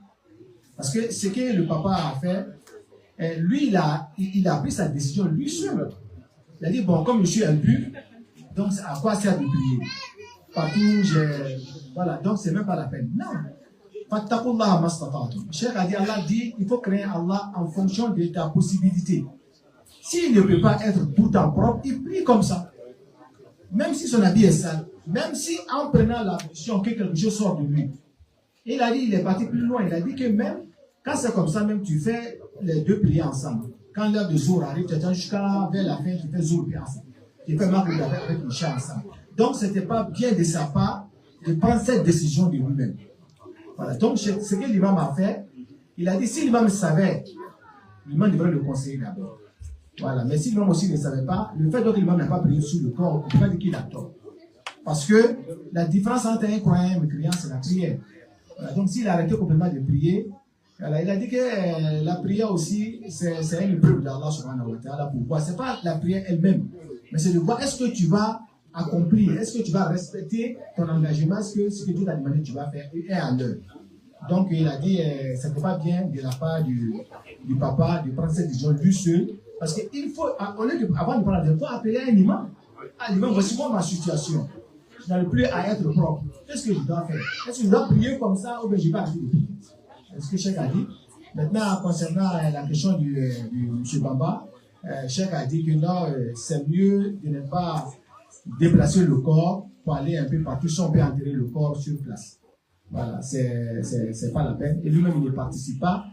Parce que ce que le papa a fait, lui, il a pris sa décision lui seul. Il a dit, bon, comme je suis impur, donc à quoi sert de prier? Partout, voilà, donc c'est même pas la peine. Non. Fattakullah mastata'tum. Cheikh a dit, Allah dit, il faut créer Allah en fonction de ta possibilité. S'il ne peut pas être tout en propre, il prie comme ça. Même si son habit est sale, même si en prenant la position que quelque chose sort de lui. Il a dit, il est parti plus loin. Il a dit que même, quand c'est comme ça, même tu fais les deux prières ensemble. Quand l'heure de jour arrive, tu attends jusqu'à vers la fin, tu fais jour ensemble. Tu fais marque avec le chat ensemble. Donc, ce n'était pas bien de sa part de prendre cette décision de lui-même. Voilà. Donc, ce que l'imam a fait, il a dit, si l'imam savait, l'imam devrait le conseiller d'abord. Voilà. Mais si l'imam aussi ne savait pas, le fait que l'imam n'a pas prié sur le corps, on ne peut pas dire qu'il a tort. Parce que la différence entre un croyant et un mécréant, c'est la prière. Voilà. Donc, s'il a arrêté complètement de prier, voilà, il a dit que la prière aussi, c'est une preuve d'Allah subhanahu wa ta'ala. Pourquoi? Ce n'est pas la prière elle-même, mais c'est de voir est-ce que tu vas accomplir, est-ce que tu vas respecter ton engagement, est-ce que ce que Dieu t'a demandé, tu vas faire, et à l'heure. Donc, il a dit, ça n'est pas bien de la part du papa de prendre cette décision lui seul, parce qu'il faut, avant de prendre la décision, il faut appeler un imam. Ah, l'imam, voici moi ma situation. Je n'arrive plus à être propre. Qu'est-ce que je dois faire? Est-ce que je dois prier comme ça ou bien je vais arrêter de prier? C'est ce que Cheikh a dit. Maintenant, concernant la question du M. Bamba, Cheikh a dit que non, c'est mieux de ne pas déplacer le corps pour aller un peu partout si on peut enterrer le corps sur place. Voilà, c'est pas la peine. Et lui-même, il ne participe pas.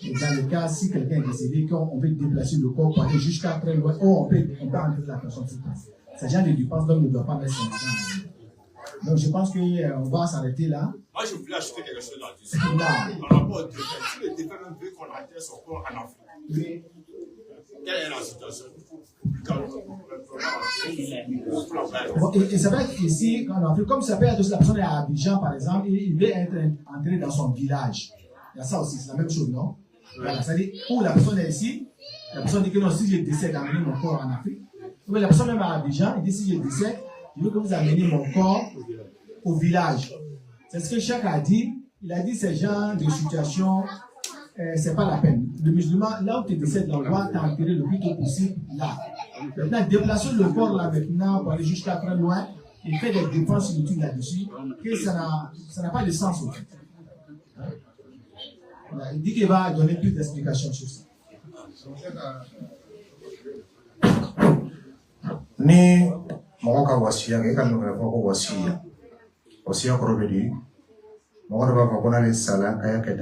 Et dans le cas, si quelqu'un est décédé, qu'on peut déplacer le corps pour aller jusqu'à très loin, ou on peut enterrer la personne sur place. Ce genre de dépense, donc, ne doit pas mettre son argent. Donc, je pense qu'on va s'arrêter là. Moi, je voulais ajouter quelque chose là-dessus. Par rapport au défunt, si le défunt même veut qu'on enterre son corps en Afrique, oui. Quelle est la situation? Bon, et c'est vrai qu'ici, en Afrique, comme ça peut être la personne est à Abidjan, par exemple, il veut être entré dans son village. Il y a ça aussi, c'est la même chose, non? Voilà, c'est-à-dire, où la personne est ici, la personne dit que non, si je décède, amenez mon corps en Afrique. Mais la personne même à Abidjan, il dit si je décède, je veux que vous ameniez mon corps au village. C'est ce que Cheikh a dit. Il a dit ces genres de situations, c'est pas la peine. Le musulman, là où tu décèdes, on doit t'enterrer le plus tôt possible là. Maintenant, déplacer le corps là maintenant pour aller jusqu'à très loin, il fait des dépenses inutiles là-dessus, que ça n'a pas de sens au fait. Voilà, il dit qu'il va donner plus d'explications sur ça. Ni mɔgɔ ka wasiya kɛ i ka nɔgɔya fɔ ko wasiya kɔrɔ bɛ di mɔgɔ dɔ b'a fɔ ko n'ale sala a y'a kɛ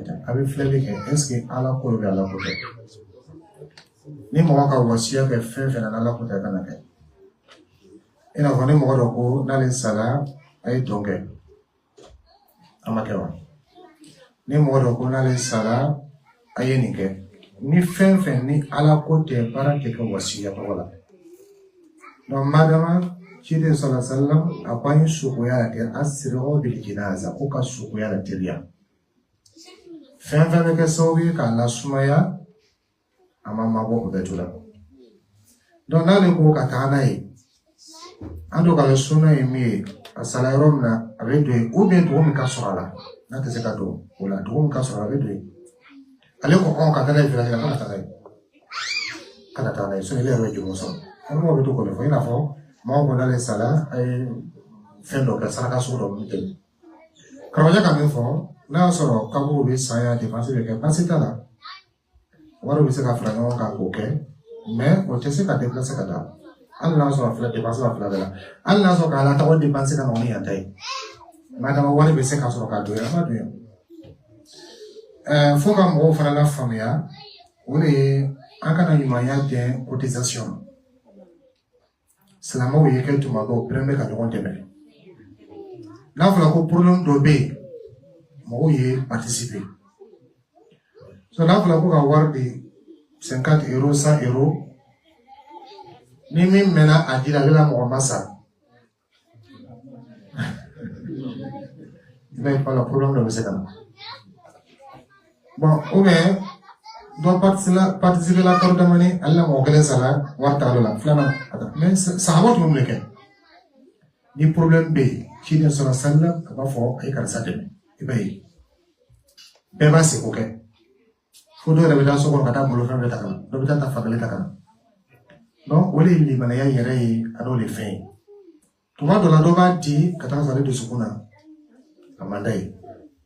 tan a bɛ filɛli kɛ est-ce que ala ko bɛ ala ko tɛ ni mɔgɔ ka wasiya kɛ fɛn fɛn na ala ko tɛ kana kɛ i n'a fɔ ni mɔgɔ dɔ ko n'ale sala a ye dɔn kɛ a ma kɛ wa ni mɔgɔ dɔ ko n'ale sala a ye nin kɛ ni fɛn fɛn ni ala ko tɛ baara tɛ kɛ wasiya tɔgɔ la. Donc, madame, Chide Sallam a pas une soukoya à asiro bil jinaza, ou ka soukoya la teria. Fin avec un sauvé quand la soumaya a mamabo betula. Donc, dans le coup, katanaï, en tout cas, le souna est mis à salarom na avec deux, ou bien deux kassorala. N'a que c'est cadeau, ou la deux kassorala avec deux. Allez, on katanaï, il a katanaï. Katanaï, ce n'est pas le jeu, on va tout connaître. Il a fait, moi, on a les salaires et fin de ça, la sourde au milieu. Quand on a quand même fait, là, sur le cabou, il s'est à dépenser le cas, c'est là. On va se faire un cas, mais on te sait qu'à déplacer qu'à là. Allah sur la fleur, dépenser la fleur là. Allah sur la table, dépenser quand on y a taille. Madame, on va baisser quand sur le cadeau, il y a pas de. Faut qu'on fasse la famille, on est en cas de moyen de cotisation. C'est la mot où il y a quelques mois au premier cas de rendez-vous. Là, voilà le problème d'obé, moi où il participer. So là, voilà pour avoir des 50 €, 100 €. Ni même maintenant à dire avec la massa. Il n'y a pas le problème de l'obé. Bon, ou bien, doit participer à la corde de monnaie, Allah m'a organisé ça, la flamme. Mais ça va tout le monde. Ni problème B, qui est sur la salle, va faire avec la salle. Et bien, Beba c'est ok. Faut dire la sur le cadavre, le frère de Takana. Le bétain t'a fait Takana. Non, où les Libanais y à nos les fins. Tu vois, dans la doba dit, quand on s'arrête de Sukuna, à Mandai.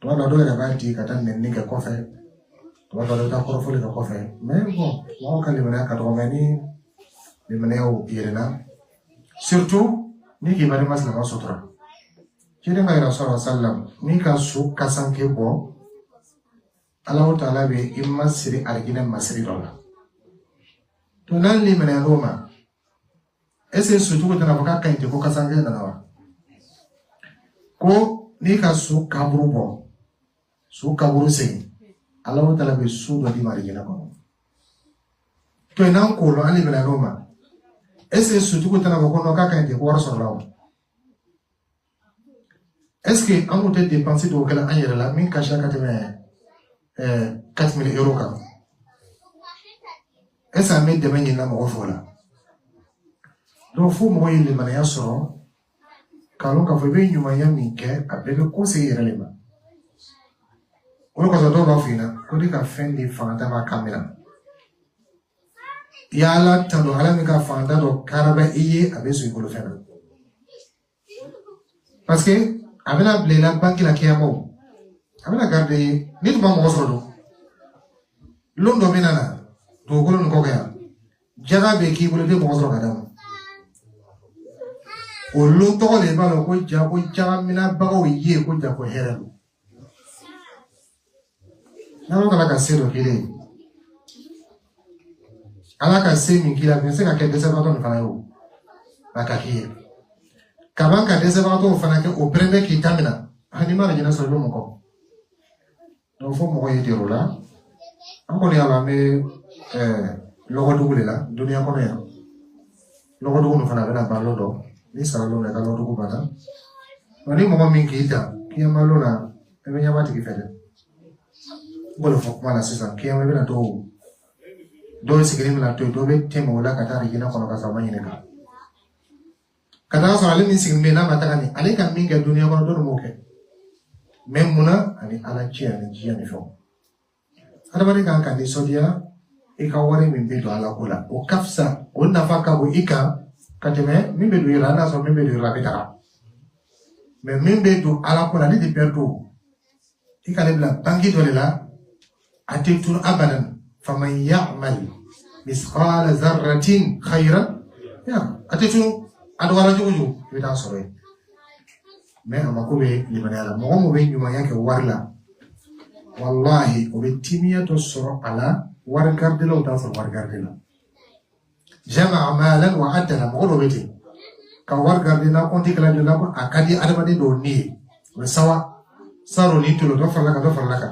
Tu vois, dans la doba dit, quand on n'est qu'à quoi faire. Tu vois, dans le temps, il faut les faire. Mais bon, moi, quand les Libanais à 80 ans, les Libanais au Irena, surtout, ni qui va les masses la sotra. Qui est dans la salle, ni qu'à sou, qu'à sanké bon, Allah Ta'ala be imma siri argina masiri dola. To nan li mena Roma. Ese surtout que na baka kainte ko kasanga na nawa. Ko ni ka su kaburu bon. su kaburu se Allah taala be su do di mari jina ko to nan ko lo ali bela roma ese su tuko tana ko no ka kan te ko war so rawo est-ce que on peut dépenser de kala an yere la min ka shaka te 4,000 euros kan est-ce que me de men na mo fola donc faut mo yele man ya so kalon ka fo be nyuma ya min ke abebe conseiller le ma o ko do ba fina ko di ka fendi fanta ma kamera yala tando ala mi ka fanta do karaba iye abesu ko lo fena parce que abena blela banki la kiyamo abena garder ni to ba mo so do londo minana to ko lo ko ga jaga be ki bolo de mo so ga da o lo to le ba lo ko jaga mina ba o ye ko ja ko heralo na lo kala ka sero kile ala ka se min kila pense ka ke desa ba to fana yo aka hiye kaban ka desa ba to fana ke o prende ki tamina hani mara jina so lo mo ko do fo mo yede rola an ko ya ba me logo dugule la dunia ko ya logo dugu fana bena ba lo do ni sara lo na ka lo dugu bata wani mo min ki ita ki ma lo na e be nyama ti ki fede bolo fo mala sisa ki ma bena to do sigiri na to do be temo la ka tari gina kono ka sama nyine ka kada so ale min sigiri na mata kani ale kan min ga dunia kono do mo ke memuna ani ala chi ani ji ani fo ada bari kan kan di sodia e ka wari min be do ala kula o kafsa o nafaka bo ika kateme min be do irana so min be do rabita mais min be do ala kula ni di perdo ika le bla bangi do la atitur abadan faman ya'mal misqala dharratin khayran ya atitur adwara juju wita sore mais amakobe limanala mo be nyuma yake warla wallahi o be timiya to soro ala war gardelo ta so war gardelo jama'a malan wa adala mo beti ka war gardena konti kala jola ko akadi adamade do ni we sawa saro ni to do farlaka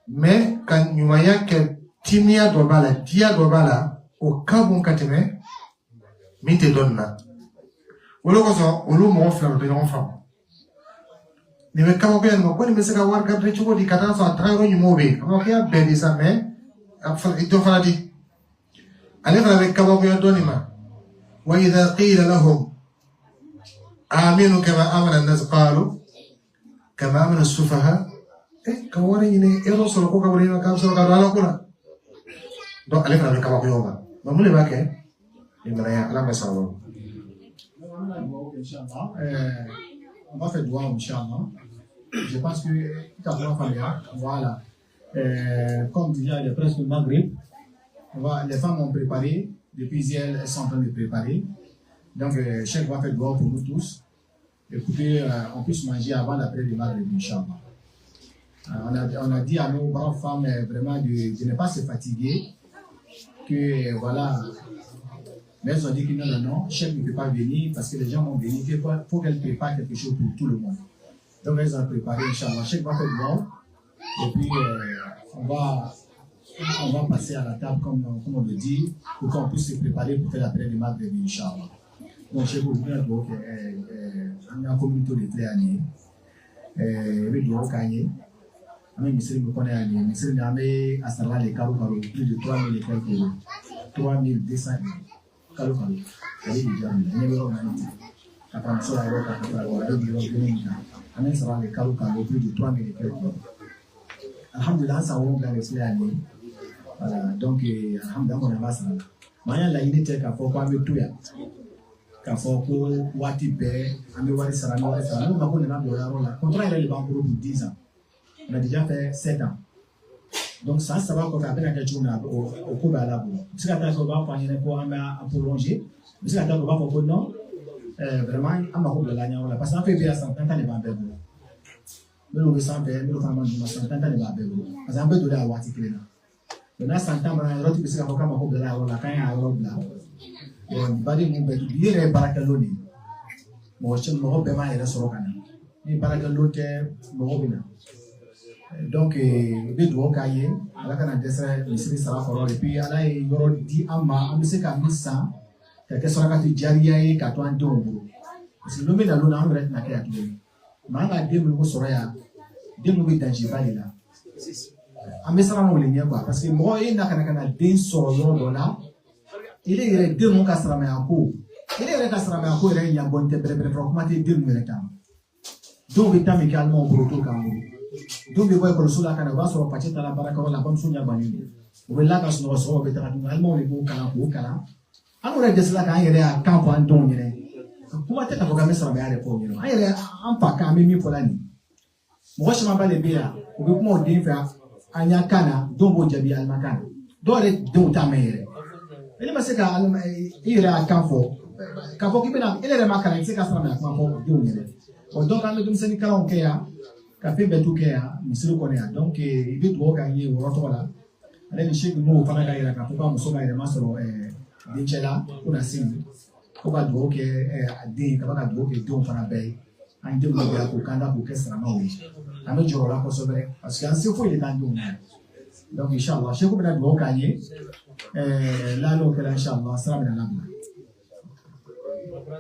mais kan nyuma yake timia do bala dia do bala o kabun kateme mite donna wolo ko so olu mo fla do non fam ni me kamo ko en ko ni me se ka war gadre chugo di kata so atrango nyumo be ko ya be di sa me afal iddo faladi ale fala be kamo ko do ni ma wa idha qila lahum aminu kama amana an-nas qalu kama amana as-sufaha kawari ni ero solo ko kawari na kam solo ka ala ko na donc ale fana be kama ko yoba ba mule ba ke ni mala ya ala masalo on va faire droit inchallah. Je pense que voilà comme déjà il est presque le Maghreb, les femmes ont préparé depuis hier, elles sont en train de préparer, donc chef va faire droit pour nous tous et pour qu'on puisse manger avant l'après du Maghreb inchallah. On a dit à nos braves femmes vraiment de ne pas se fatiguer, que voilà, mais elles ont dit que non, chef ne peut pas venir parce que les gens vont venir, il faut qu'elle prépare quelque chose pour tout le monde. Donc elles ont préparé, Inch'Allah, chef va faire bon, et puis on va passer à la table comme on le dit, pour qu'on puisse se préparer pour faire l'après du Maghreb, Inch'Allah. Donc chef vous venez donc on a un comité de très années, avec du Rocaillé. Ami misiri me connaît ani misiri na me asara le karo plus de 3000 et quelques euros 3200 karo ali déjà ne vero mani après ça alors quand le bureau de ami sara le karo plus de 3000 et quelques euros alhamdulillah ça on gagne cela ani voilà donc alhamdulillah on va ça maya la idée ka fo kwa me tuya ka fo ko wati be ami wari sara no ma ko na do ya rola contrat il est banque pour 10 ans. On a déjà fait 7 ans. Donc ça va qu'on a bien quelque chose au cours de la boue. Si la tâche va prolonger, si la tâche va pour non, vraiment, on va couper la niaola. Parce qu'on fait bien 100 ans, on va faire. Mais on veut 100 ans, nous faisons 100 ans, on va faire. Parce qu'on peut donner à Wati Klena. Maintenant, 100 ans, on va retirer ce qu'on va couper la niaola, quand il y a un robe là. On va dire qu'on va dire que Barakaloni. Moi, je ne me rappelle pas, il est sur le canal. Mais Barakaloni, je me rappelle. Donc, il y a deux cahiers, il y a un dessin, et puis il y a un dit Amma, on sait qu'à 1100, quelque chose qui est diarrhée et qui est en don. Parce que l'homme est dans l'eau, on va être naqué à tout. Mais on a des mots sur la des mots d'angivali là. On sera dans le lien quoi. Parce que moi, il y a des sorts là. Il y a deux mots qui sont à coup. Il y a des cas à coup, il y a un bon temple, comment tu dis deux temps. Donc, il y a également un proto donc, il y a un sur la canava sur la partie de la baraka, la bonne sonia banni. Vous là, quand on reçoit, vous êtes allemand, les beaux canaux, beaux canaux. Alors, il y a là, il y a un camp en don. Comment est-ce que vous avez ça à l'époque? Il y a un pas quand même pour l'année. Moi, je m'en bats les biens. Vous pouvez me dire, il y a un canard, dont vous avez un macan. D'où est d'où ta mère? Il m'a dit qu'il y a un camp fort. Quand vous avez il y a un macan, il y a un camp fort. Donc, quand nous sommes en Kenya, Café Betoukéa, monsieur le connaît. Donc, il veut tout gagner au retour là. Allez, je sais que nous, on va gagner la carte. Pourquoi nous sommes à sur Dinchela, on a signé. Pourquoi nous, qui est à Din, comment nous, qui est donc en abeille. Un deux mois pour Kanda pour qu'est-ce qu'on a eu. À nous, je vais la conserver. Parce qu'en ce fois, il est dans le monde. Donc, Inch'Allah, je sais que nous allons gagner. Là, nous, que Inch'Allah, ça va bien là.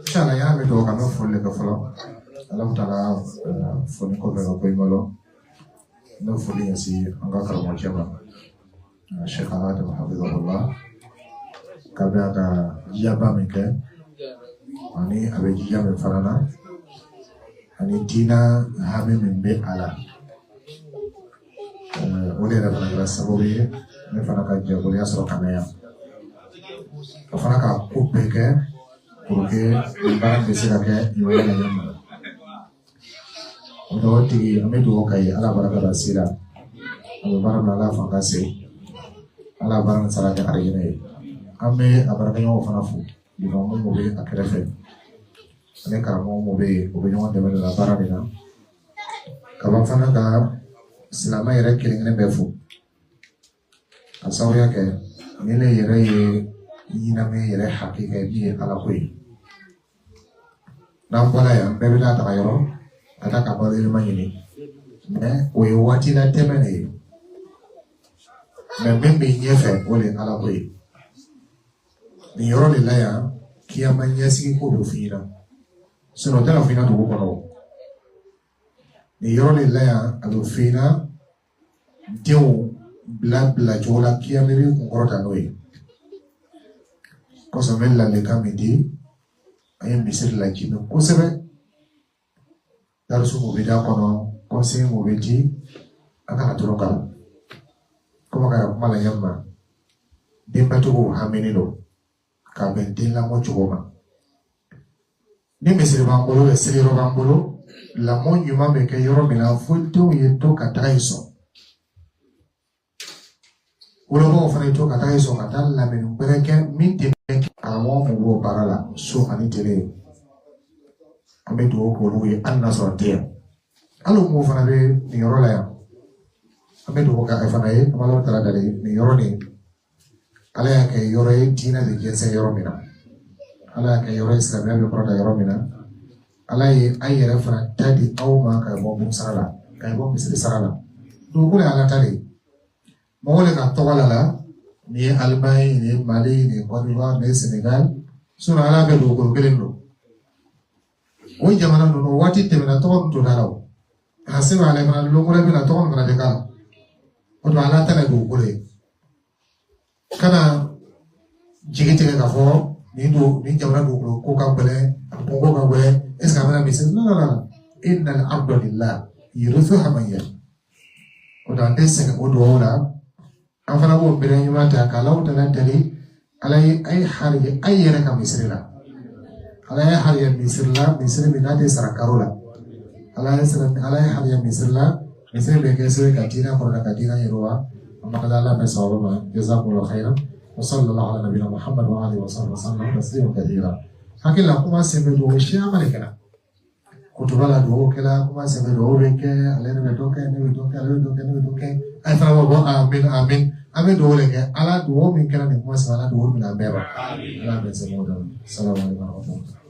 Inch'Allah, il y a un peu de temps pour le faire. Allah Ta'ala foni ko bero ko ngolo no foni asi anga karamo chama Sheikh Adam hafizahullah kabla ka jaba meke ani abe jaba farana ani dina hame membe ala ole da bana sabobi ne fana ka jabo ya soro kamaya fana ka kupeke porque ba de sira ke yoya la yamma untuk di amedu kai ala baraka sila ala baraka ala fangase ala baraka saraka arigene ame abaraka yo fanafu di nomo mobe akrefe ane karamo mobe obenyo de la baradina kaba fana ka silama yere kilingene befu asawya ke nile yere yina me yere hakika bi ala koy nampola ya bebida ta yoro kata kapal ilmu ini, we wati na temene, membi nyefe oleh ala koi. Ni yoro le laya kia manyasi ko do fina, seno tela fina to kono. Ni yoro le laya ado fina, deu bla jola kia mebi ngorota noi. Kosa mela le kamidi, ayam misir la kino kosebe. Darsu mubida kono konse mubidi aka naturoka kuma kaya kumala yamma dimba tuku haminino ka bentin la mo chugoma ni mesiri bambolo esiri ro bambolo la mo nyuma meke yoro mina fulto yeto kataiso ulo mo fana yeto kataiso katal la menu bereke minti meke amo mubo parala so anitele amedu okoluye anna sortia alo mo fana be ni yoro la ya amedu ka fana e kamalo tara dale ni yoro ni ala ya ke yoro e dina de jense yoro mina ala ya ke yoro islamia be prota yoro mina ala ye ayere fana tadi au ma ka bo bum sala ka bo misri sala do kule ala tadi mo le ka to wala ni Albai ni Mali ni Côte d'Ivoire ni Senegal sura ala be do ko kelendo o jamana no wati temena to to dalaw hasiba ale mana longore bina to on kana deka o do ala tala go kule kana jigite ka fo ni do ni jamana do ko ka bele ko ka bele es ka mana mise no innal abdu lillah yurithu hamayya o da desse o do wala afana bo bere nyumata ka law tala tali alai ay harje ay yere ka misrila alaya hariya misirla misir minade sarakarola alaya hariya misirla misir begese katina korona katina yeroa amakala la mesawaba jazakumullahu khairan wa sallallahu ala nabiyina muhammad wa alihi wa sallam tasliman kathira hakila kuma sembe do shi amalekana kutubala do kala kuma sembe do beke alene be doke ne doke ay fara bo amin do leke ala do min kala ne kuma sala do min ambeba ala be semoda assalamu alaikum wa rahmatullahi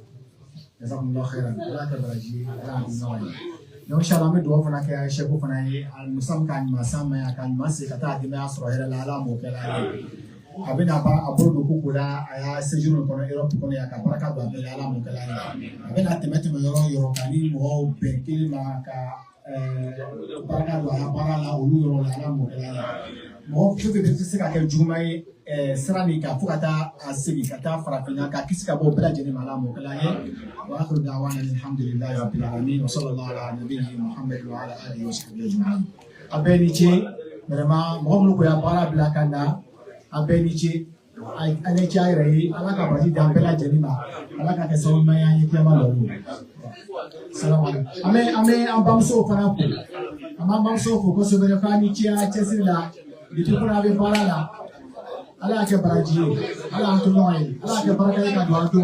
jazakumullahu khairan ala tabaraji ala donc inchallah me do fana ke chef fana yi al musam kan ma sama ya kan ma se kata di me asro hera la la mo kala abena ba abodo kukula aya séjour kono Europe kono ya ka baraka do abela la mo kala abena temete mo yoro kani mo be kilima ka baraka do ya barala olu yoro la mo kala mo fuke de sika ke jumai sirani ka fukata asigi kata farafina ka kisika bo bela jeni mala mo kala wa akhiru da'wana alhamdulillahi rabbil alamin wa sallallahu ala nabiyyina muhammad wa ala alihi wa sahbihi ajma'in abeni che vraiment mo ko ya bara bla kanda abeni che ane chai rai ala ka bati da bela jeni ma ala ka keso maya yi kwa malo salamu alaikum ame ambamso fana ko ambamso ko so bere fani chia chesila ditukuna be bara la ala ke baraji ala to noy ala ke baraka ka do